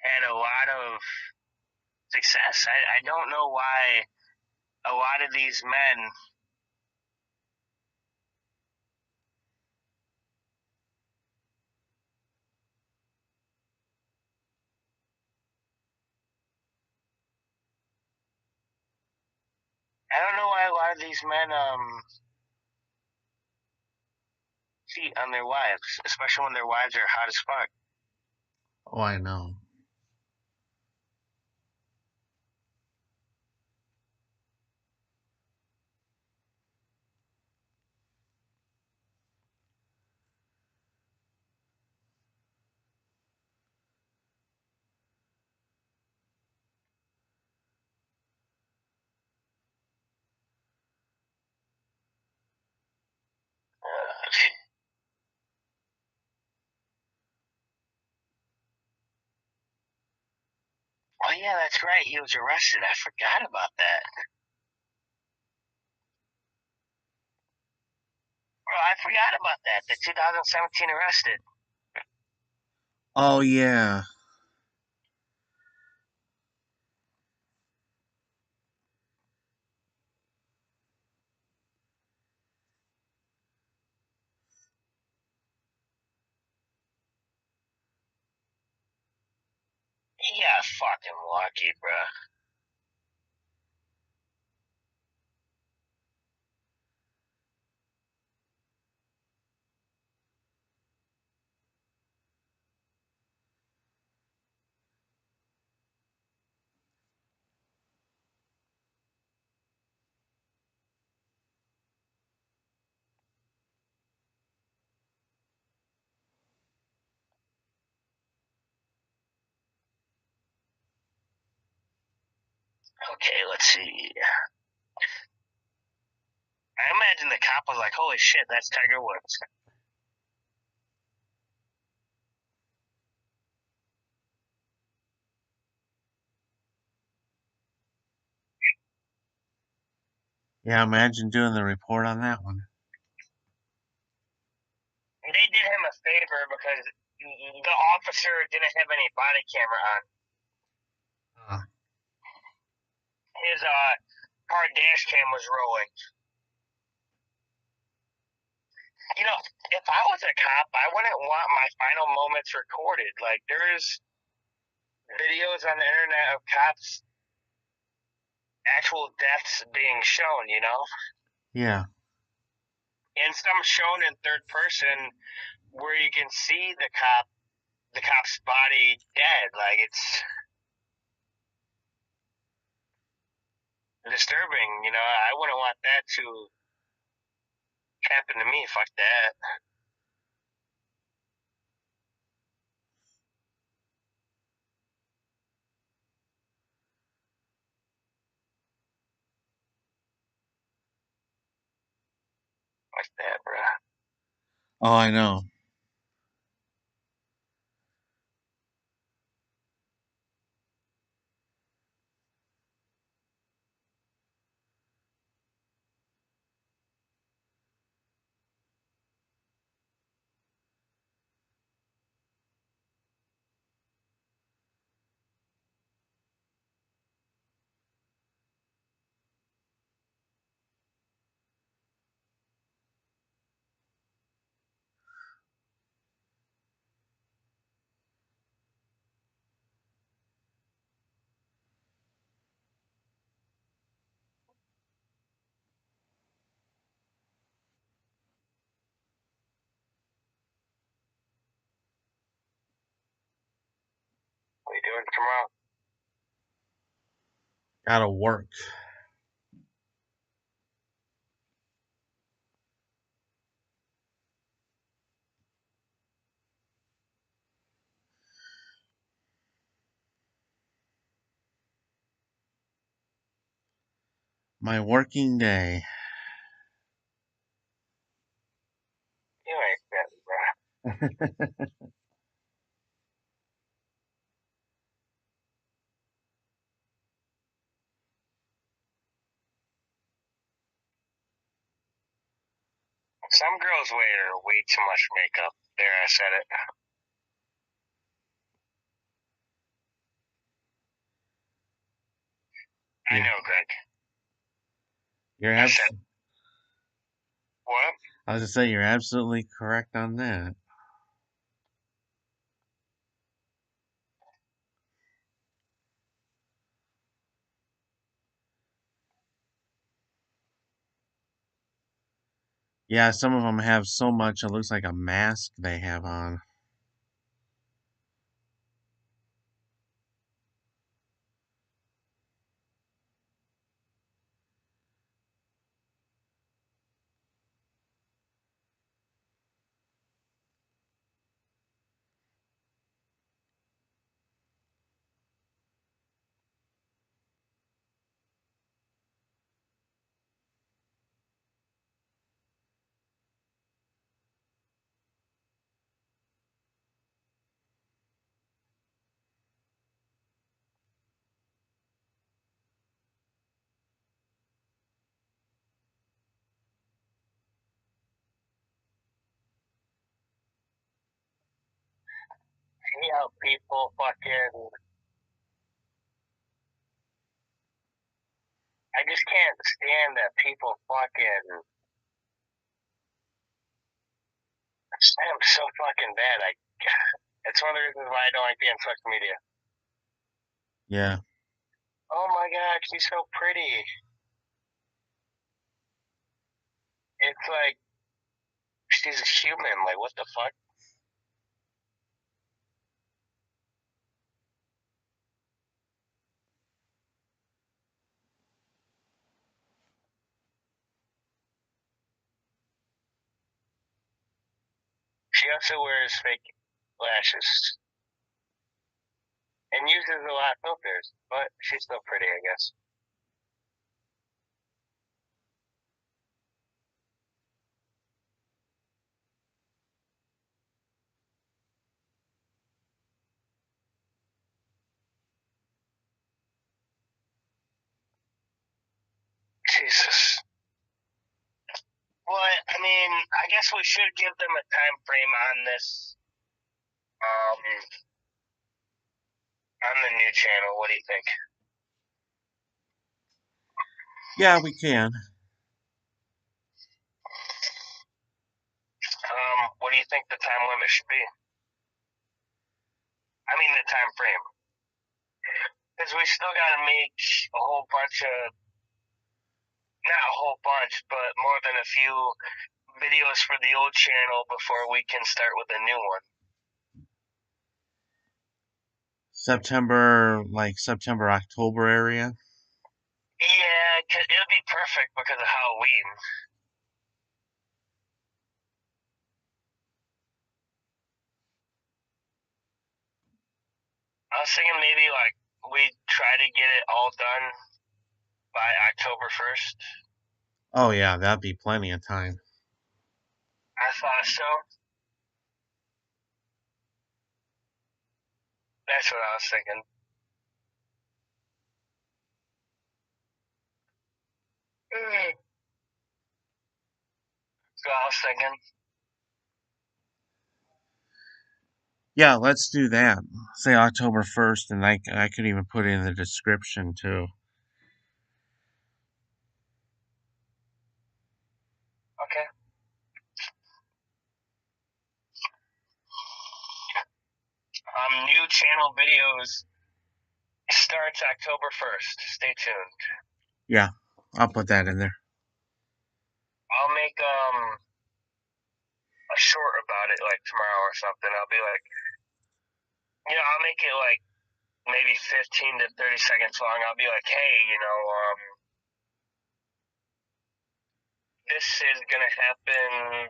had a lot of success. I don't know why a lot of these men, I don't know why a lot of these men cheat on their wives, especially when their wives are hot as fuck.
Oh, I know.
Oh yeah, that's right. He was arrested. I forgot about that. Bro, I forgot about that. The 2017 arrested.
Oh yeah.
He got fucking lucky, bro. Okay, let's see. I imagine the cop was like, holy shit, that's Tiger Woods.
Yeah, imagine doing the report on that one.
They did him a favor because the officer didn't have any body camera on.
Uh,
His car dash cam was rolling. You know, if I was a cop, I wouldn't want my final moments recorded. Like, there's videos on the internet of cops' actual deaths being shown, you know?
yeah.
And some shown in third person where you can see the cop's body dead. Like, it's disturbing, you know? I wouldn't want that to happen to me. Fuck that. Fuck that, bro.
Oh, I know.
doing tomorrow?
Gotta work. My working day.
You ain't nothing, bro. Some girls wear way too much makeup. There, I said it. I
you're,
know, Greg.
you're
I said,
abs-
what?
I was gonna say you're absolutely correct on that. Yeah, some of them have so much it looks like a mask they have on.
See how people fucking. I just can't stand that people fucking. I'm so fucking bad. It's one of the reasons why I don't like being on social media.
Yeah.
Oh my god, she's so pretty. It's like she's a human. Like, what the fuck? She also wears fake lashes and uses a lot of filters, but she's still pretty, I guess. Jesus. Well, I mean, I guess we should give them a time frame on this, on the new channel. What do you think?
Yeah, we can.
What do you think the time limit should be? I mean, the time frame. Because we still got to make a whole bunch of, not a whole bunch, but more than a few videos for the old channel before we can start with a new one.
September, like September, October area.
Yeah, cause it would be perfect because of Halloween. I was thinking maybe like we try to get it all done by October 1st.
Oh yeah, that'd be plenty of time.
I thought so. That's what I was thinking. So I was thinking,
Yeah, let's do that. Say October 1st, and I could even put it in the description too.
okay. New channel videos starts October 1st. Stay tuned.
Yeah, I'll put that in there.
I'll make a short about it like tomorrow or something. I'll be like, I'll make it like maybe 15 to 30 seconds long. I'll be like, hey, this is going to happen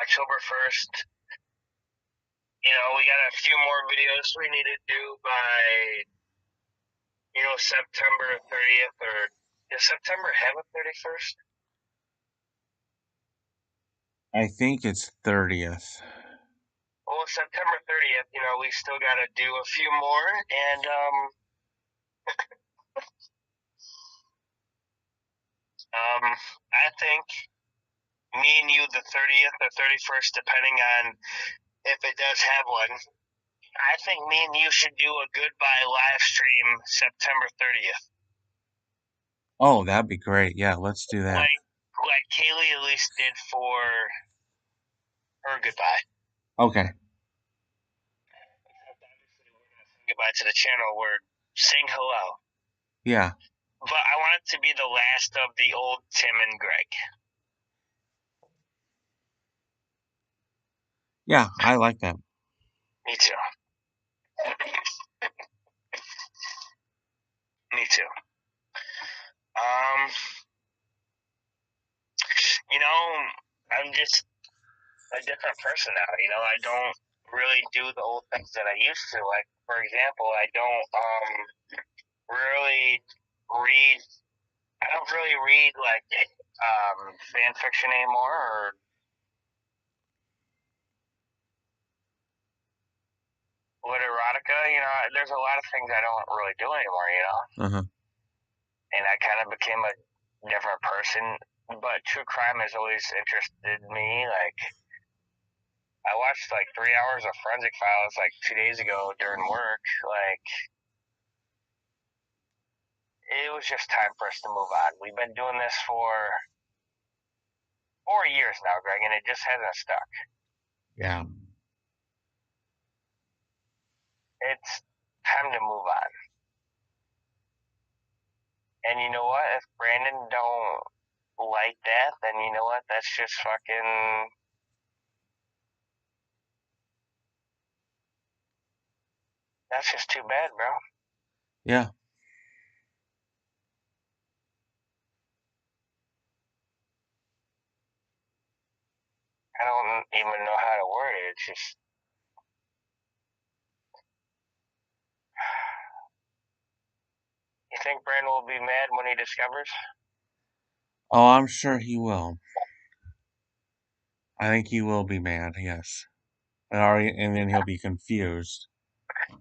October 1st. We got a few more videos we need to do by, September 30th, or does September have a 31st?
I think it's 30th.
Well, September 30th, we still got to do a few more, and I think me and you the 30th or 31st, depending on if it does have one. I think me and you should do a goodbye live stream September 30th.
Oh, that'd be great. Yeah, let's do that.
Like Kaylee at least did for her goodbye.
Okay.
Goodbye to the channel. We're saying hello.
Yeah.
But I want it to be the last of the old Tim and Greg.
Yeah, I like that.
Me too. Me too. Um, I'm just a different person now. I don't really do the old things that I used to. Like, for example, I don't really read. I don't really read like fan fiction anymore, or literotica. There's a lot of things I don't really do anymore.
Uh-huh.
And I kind of became a different person. But true crime has always interested me. Like, I watched like 3 hours of Forensic Files like 2 days ago during work. Like, it was just time for us to move on. We've been doing this for 4 years now, Greg, and it just hasn't stuck.
Yeah.
It's time to move on. And you know what? If Brandon don't like that, then you know what? That's just fucking. That's just too bad, bro.
Yeah.
I don't even know how to word it. It's just. You think Brandon will be mad when he discovers?
Oh, I'm sure he will. I think he will be mad, yes. And then he'll be confused.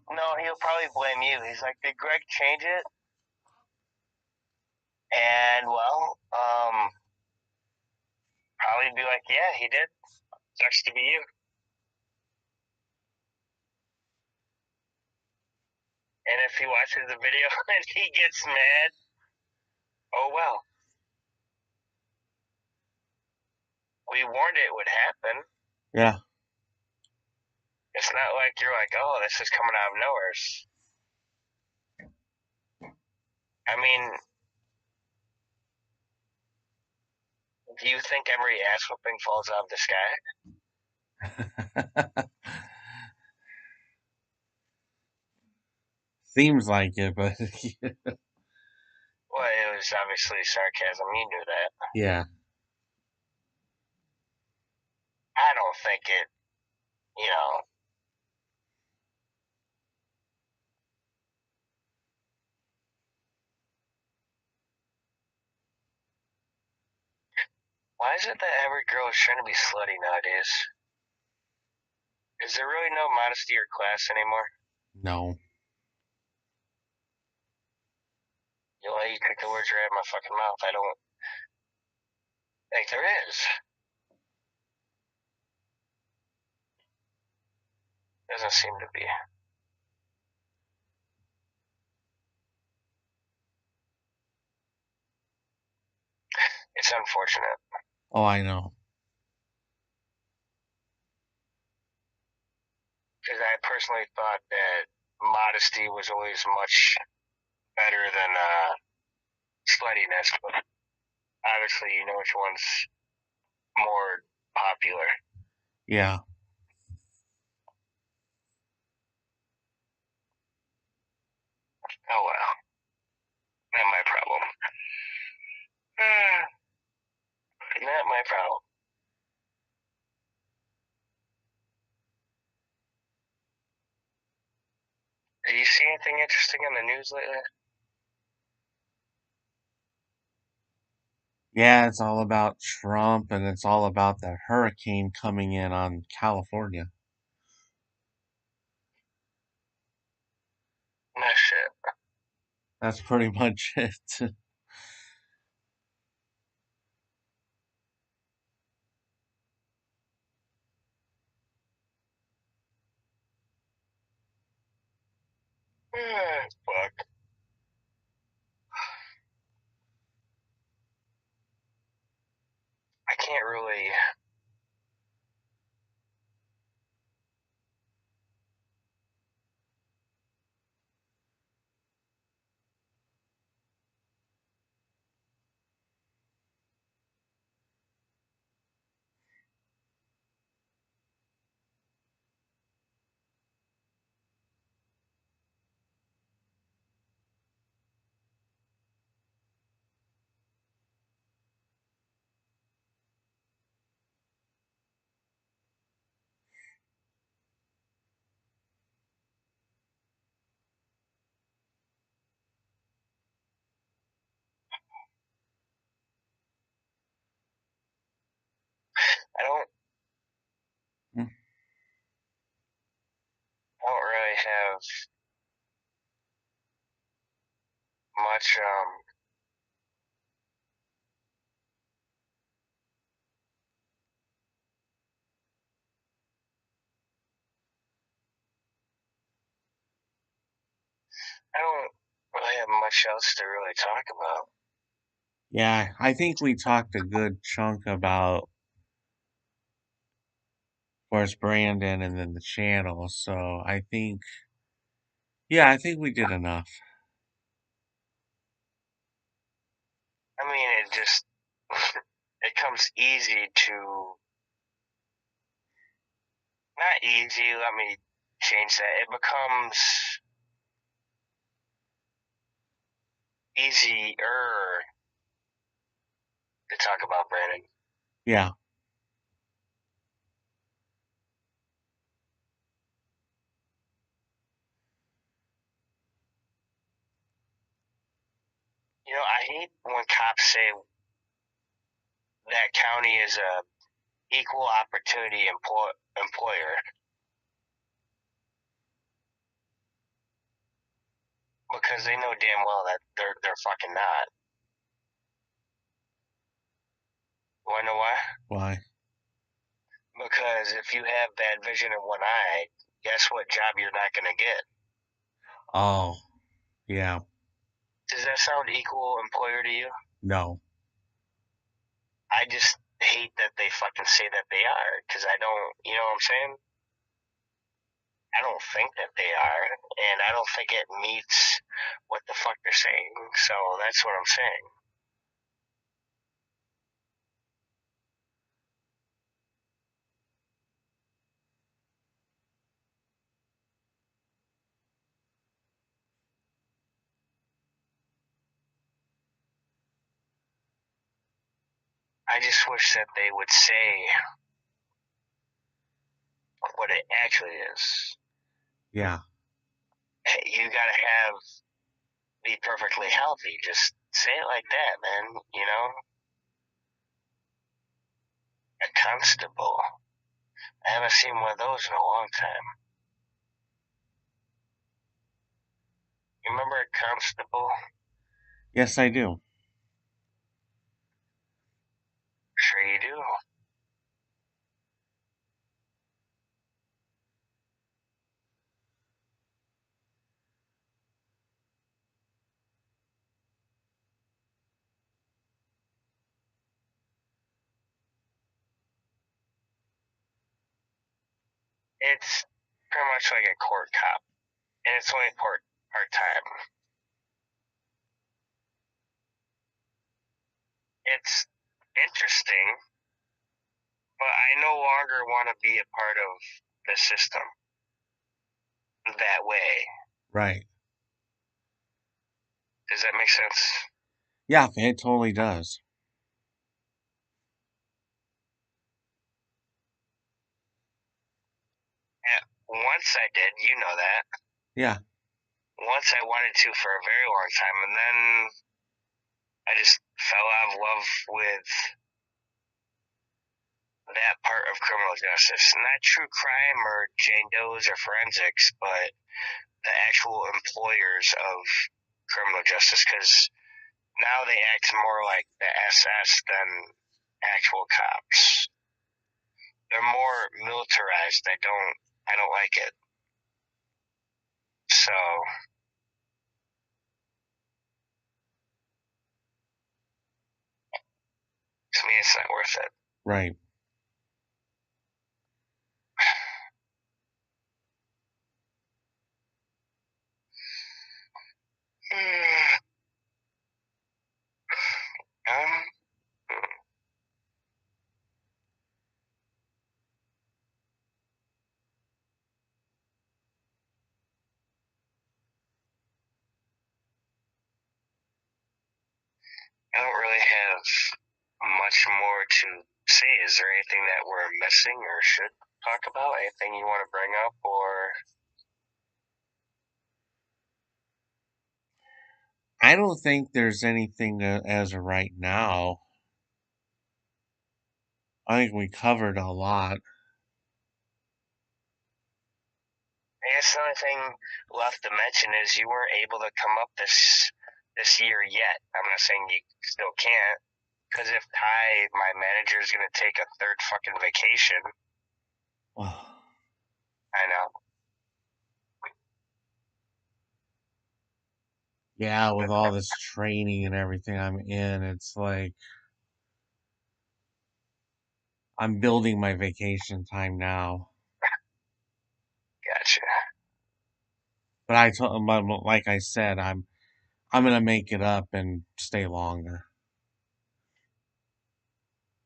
No, he'll probably blame you. He's like, did Greg change it? And, well, probably be like, yeah, he did. Sucks to be you. And if he watches the video and he gets mad, oh well. We warned it would happen.
Yeah.
It's not like you're like, oh, this is coming out of nowhere. I mean, do you think every ass whooping falls out of the sky?
Seems like it, but
Well, it was obviously sarcasm. You knew that.
yeah.
I don't think it, you know. Why is it that every girl is trying to be slutty nowadays? Is there really no modesty or class anymore?
No.
You took the words right out of my fucking mouth. I don't think there is. Doesn't seem to be. It's unfortunate.
Oh, I know.
Because I personally thought that modesty was always much better than sluttiness, but obviously you know which one's more popular.
Yeah.
Did you see anything interesting in the news lately?
Yeah, it's all about Trump and it's all about the hurricane coming in on California.
No shit.
That's pretty much it.
Fuck. I can't really. I don't. I don't really have much. I don't really have much else to really talk about.
Yeah, I think we talked a good chunk about, of course, Brandon and then the channel. So I think, yeah, I think we did enough.
I mean, it just it comes easy to not easy. Let me change that. It becomes easier to talk about Brandon.
Yeah.
You know, I hate when cops say that county is a equal opportunity employer because they know damn well that they're fucking not. Wanna know why?
Why?
Because if you have bad vision in one eye, guess what job you're not gonna get?
Oh, yeah.
Does that sound equal employer to you?
No.
I just hate that they fucking say that they are because I don't, you know what I'm saying? I don't think that they are, and I don't think it meets what the fuck they're saying. So that's what I'm saying. I just wish that they would say what it actually is.
Yeah.
Hey, you gotta have be perfectly healthy. Just say it like that, man. You know, a constable. I haven't seen one of those in a long time. You remember a constable?
Yes, I do.
Sure you do. It's pretty much like a court cop, and it's only part time. It's interesting, but I no longer want to be a part of the system that way.
Right.
Does that make sense?
Yeah, it totally does.
Yeah, once I did, you know that.
Yeah.
once I wanted to for a very long time, and then I just fell out of love with that part of criminal justice. Not true crime or Jane Doe's or forensics, but the actual employers of criminal justice, because now they act more like the SS than actual cops. They're more militarized. I don't like it. So to me, it's not worth it.
Right.
um, I don't really have much more to say. Is there anything that we're missing or should talk about? Anything you want to bring up or
I don't think there's anything as of right now. I think we covered a lot.
I guess the only thing left to mention is you weren't able to come up this year yet. I'm not saying you still can't, because if Ty, my manager, is gonna take a third fucking vacation, I know.
Yeah, with all this training and everything I'm in, it's like I'm building my vacation time now.
Gotcha,
But I told, like I said, I'm gonna make it up and stay longer.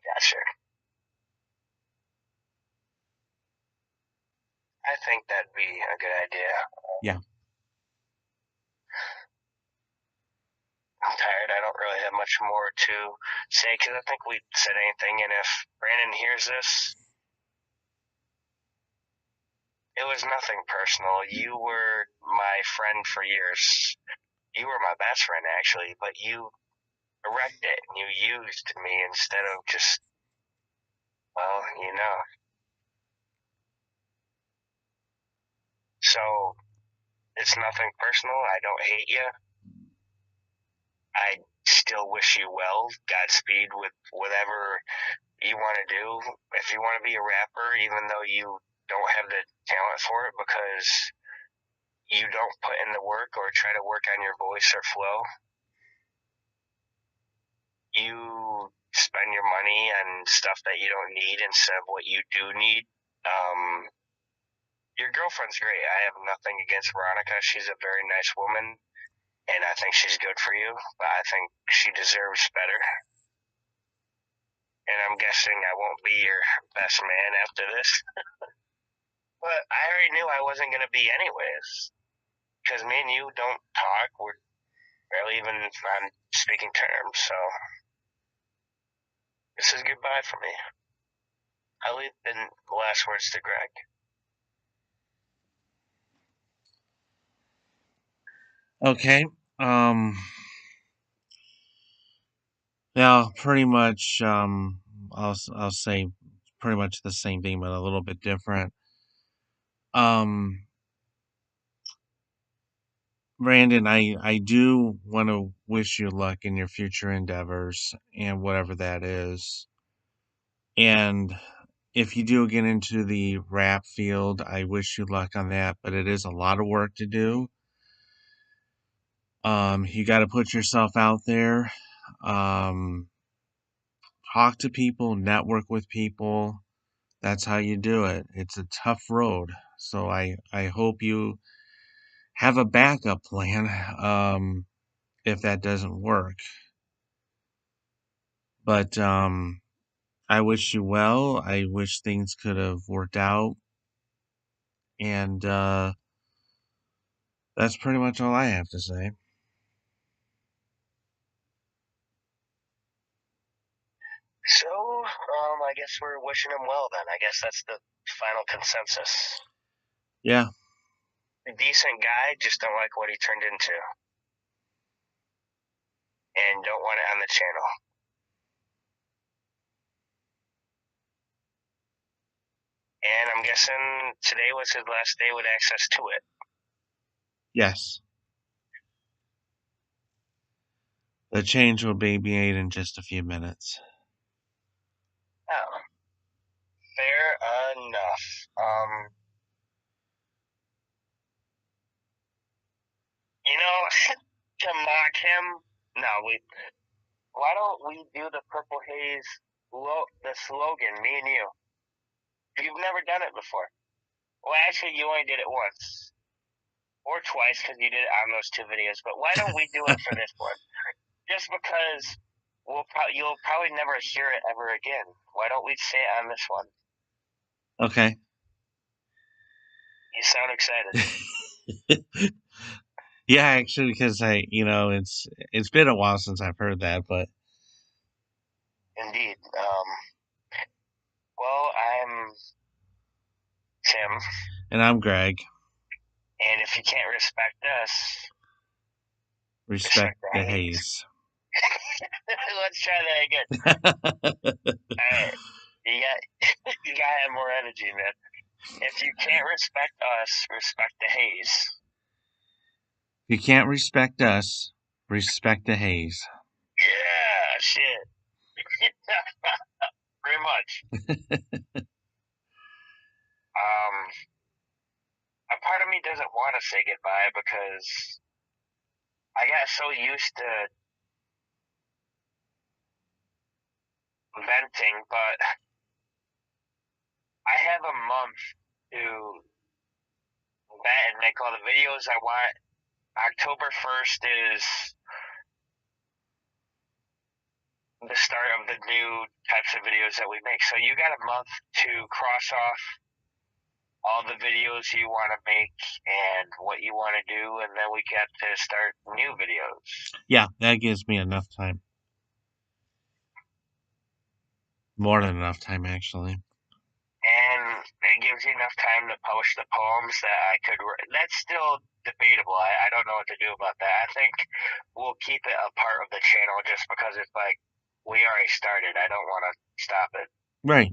gotcha. I think that'd be a good idea.
Yeah.
I'm tired. I don't really have much more to say because I think we said anything. And if Brandon hears this, it was nothing personal. You were my friend for years. You were my best friend, actually, but you wrecked it and you used me instead of just, well, you know. So it's nothing personal. I don't hate you. I still wish you well. Godspeed with whatever you want to do. If you want to be a rapper, even though you don't have the talent for it because you don't put in the work or try to work on your voice or flow, you spend your money on stuff that you don't need instead of what you do need. Um, your girlfriend's great. I have nothing against Veronica. She's a very nice woman, and I think she's good for you. But I think she deserves better. And I'm guessing I won't be your best man after this. But I already knew I wasn't going to be anyways. Because me and you don't talk. We're barely even on speaking terms. So this is goodbye for me. I'll leave the last words to Greg.
Okay. Um. Yeah. Pretty much. I'll say pretty much the same thing, but a little bit different. Um. Brandon, I do want to wish you luck in your future endeavors and whatever that is. And if you do get into the rap field, I wish you luck on that, but it is a lot of work to do. You got to put yourself out there, um, talk to people, network with people. That's how you do it. It's a tough road. So I hope you have a backup plan, if that doesn't work. But, I wish you well. I wish things could have worked out. And, that's pretty much all I have to say.
So, I guess we're wishing him well then. I guess that's the final consensus.
Yeah.
a decent guy, just don't like what he turned into, and don't want it on the channel. And I'm guessing today was his last day with access to it.
Yes. The change will be made in just a few minutes.
Oh, fair enough. You know, to mock him, no, why don't we do the Purple Haze, the slogan, me and you? You've never done it before. Well, actually, you only did it once. Or twice, because you did it on those two videos. But why don't we do it for this one? Just because you'll probably never hear it ever again. Why don't we say it on this one?
Okay.
You sound excited.
Yeah, actually, because it's been a while since I've heard that, but
Indeed. Well, I'm Tim,
and I'm Greg.
and if you can't respect us,
Respect
respect the
the
Haze.
haze.
Let's try that again. All right, you got you gotta have more energy, man. If you can't respect us, respect the Haze.
If you can't respect us, respect the haze.
Yeah, shit. Pretty much. Um, a part of me doesn't want to say goodbye because I got so used to venting, but I have a month to vent and make all the videos I want. October 1st is the start of the new types of videos that we make. So you got a month to cross off all the videos you want to make and what you want to do, and then we get to start new videos.
Yeah, that gives me enough time. More than enough time, actually.
And it gives you enough time to publish the poems that I could. That's still debatable. I don't know what to do about that. I think we'll keep it a part of the channel just because it's like we already started. I don't want to stop it.
Right.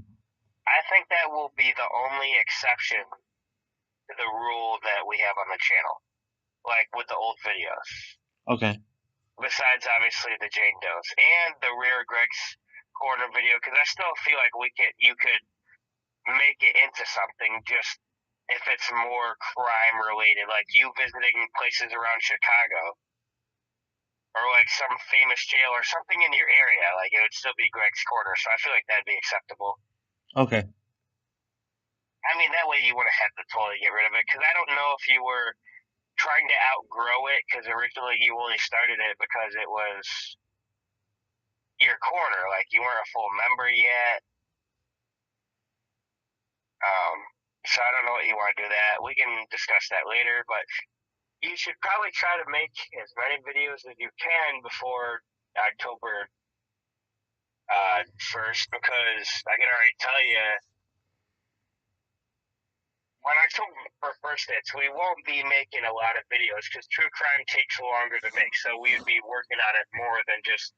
I think that will be the only exception to the rule that we have on the channel, like with the old videos.
Okay.
Besides, obviously, the Jane Does and the Rare Greg's Corner video, because I still feel like you could make it into something just if it's more crime related, like you visiting places around Chicago or like some famous jail or something in your area. Like it would still be Greg's Corner, so I feel like that'd be acceptable.
Okay.
I mean, that way you wouldn't have to totally get rid of it because I don't know if you were trying to outgrow it because originally you only started it because it was your corner, like you weren't a full member yet. Um, so I don't know what you want to do that. We can discuss that later, but you should probably try to make as many videos as you can before October 1st because I can already tell you when October 1st hits, we won't be making a lot of videos because true crime takes longer to make. So we would be working on it more than just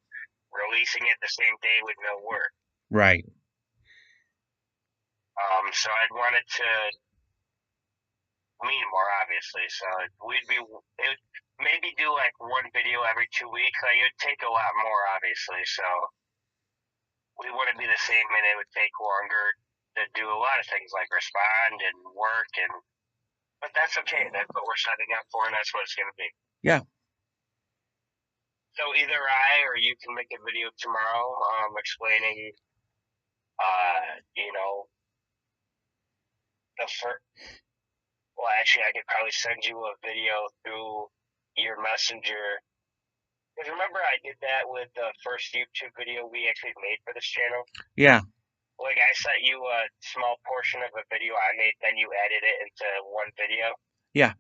releasing it the same day with no work.
Right.
So I'd want it to mean more, obviously. So it would maybe do like one video every 2 weeks. Like it would take a lot more, obviously. So we wouldn't be the same and it would take longer to do a lot of things like respond and work but that's okay. That's what we're signing up for and that's what it's gonna be.
Yeah.
So either I or you can make a video tomorrow, explaining you know, the first well actually I could probably send you a video through your messenger. Because remember I did that with the first YouTube video we actually made for this channel?
Yeah.
Like I sent you a small portion of a video I made, then you edit it into one video.
Yeah.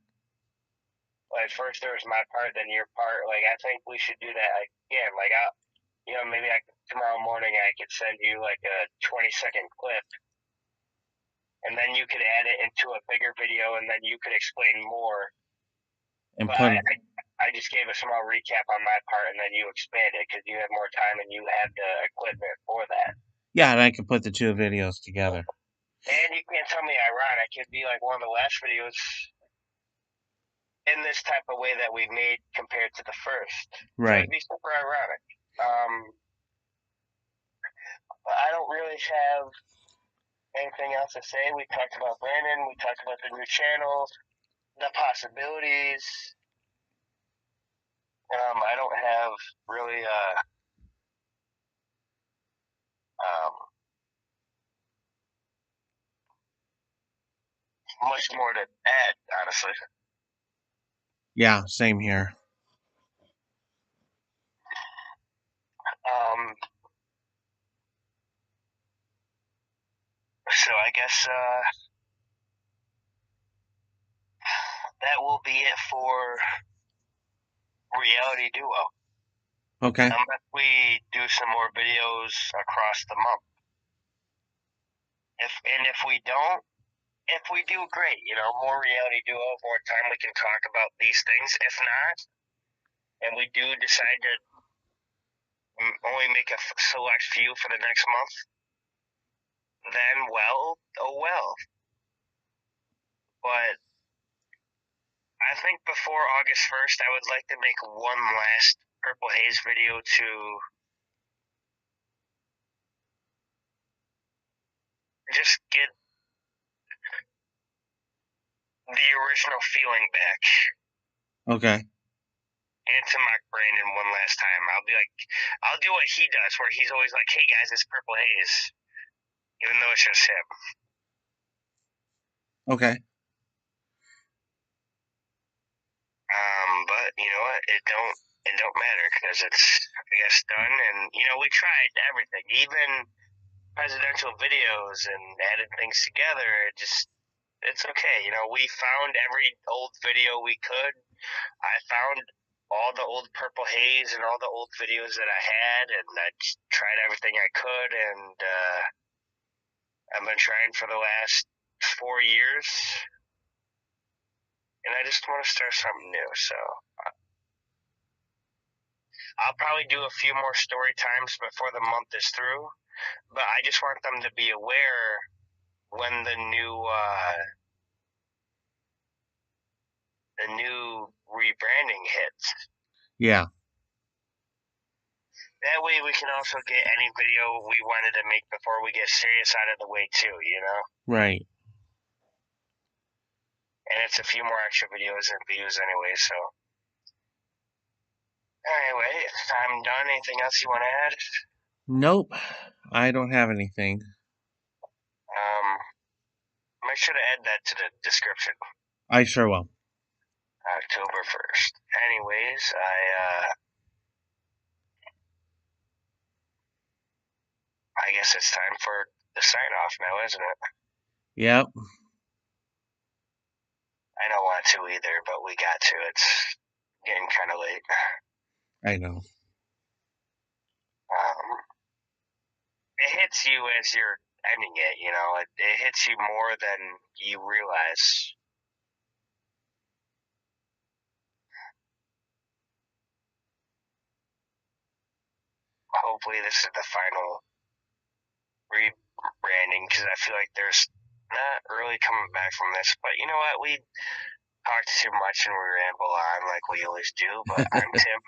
Like first there was my part, then your part. Like I think we should do that again. Like maybe tomorrow morning I could send you like a 20-second clip and then you could add it into a bigger video, and then you could explain more.
and
But
put.
I just gave a small recap on my part, and then you expand it because you have more time and you have the equipment for that.
Yeah, and I can put the two videos together.
And you can't tell me ironic. It'd be like one of the last videos in this type of way that we made compared to the first. So it'd
Right.
be super ironic. I don't really have anything else to say. We talked about Brandon. We talked about the new channel, the possibilities. I don't have really um, much more to add, honestly.
Yeah, same here.
Um, so I guess that will be it for Reality Duo.
Okay.
Unless we do some more videos across the month. If we don't, if we do, great. You know, more Reality Duo, more time we can talk about these things. If not, and we do decide to only make a select few for the next month, then well, oh well. But I think before August 1st, I would like to make one last Purple Haze video to just get the original feeling back
Okay.
and to mock Brandon one last time. I'll be like, I'll do what he does, where he's always like, hey guys, it's Purple Haze, even though it's just him.
Okay.
But you know what? It don't matter because it's, I guess, done. And you know, we tried everything, even presidential videos and added things together. It's okay. You know, we found every old video we could. I found all the old Purple Haze and all the old videos that I had, and I tried everything I could. And I've been trying for the last 4 years, and I just want to start something new. So I'll probably do a few more story times before the month is through, but I just want them to be aware when the new rebranding hits.
Yeah.
That way we can also get any video we wanted to make before we get serious out of the way too, you know?
Right.
And it's a few more extra videos and views anyway, so. Anyway, I'm done. Anything else you want to add?
Nope. I don't have anything.
Make sure to add that to the description.
I sure will.
October 1st. Anyways, I guess it's time for the sign off now, isn't it?
Yep.
I don't want to either, but we got to. It's getting kind of late.
I know.
Um, it hits you as you're ending it, you know? It hits you more than you realize. Hopefully, this is the final rebranding because I feel like there's not really coming back from this. But you know what? We talk too much and we ramble on like we always do. But I'm Tim,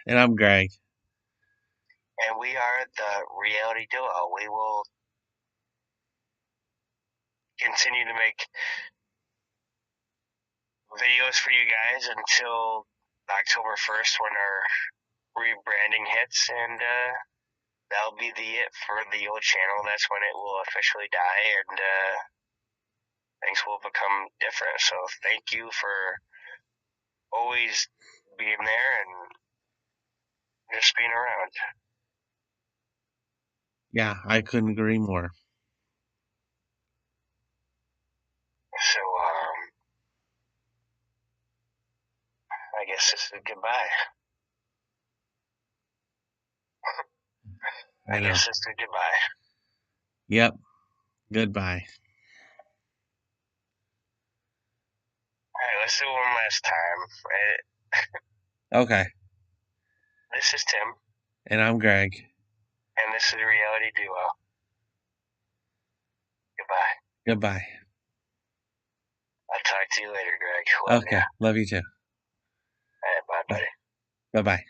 And I'm Greg.
and we are the Reality Duo. We will continue to make videos for you guys until October 1st when our rebranding hits, and that'll be it for the old channel. That's when it will officially die, and things will become different. So thank you for always being there and just being around.
Yeah, I couldn't agree more.
So I guess this is goodbye.
I
I
know.
guess this is goodbye.
Yep. Goodbye.
right, let's do it one last time. Right?
Okay.
This is Tim,
And I'm Greg.
and this is Reality Duo. Goodbye.
Goodbye.
I'll talk to you later, Greg. Love ya.
Okay. Love you too.
All right, bye, buddy.
Bye bye.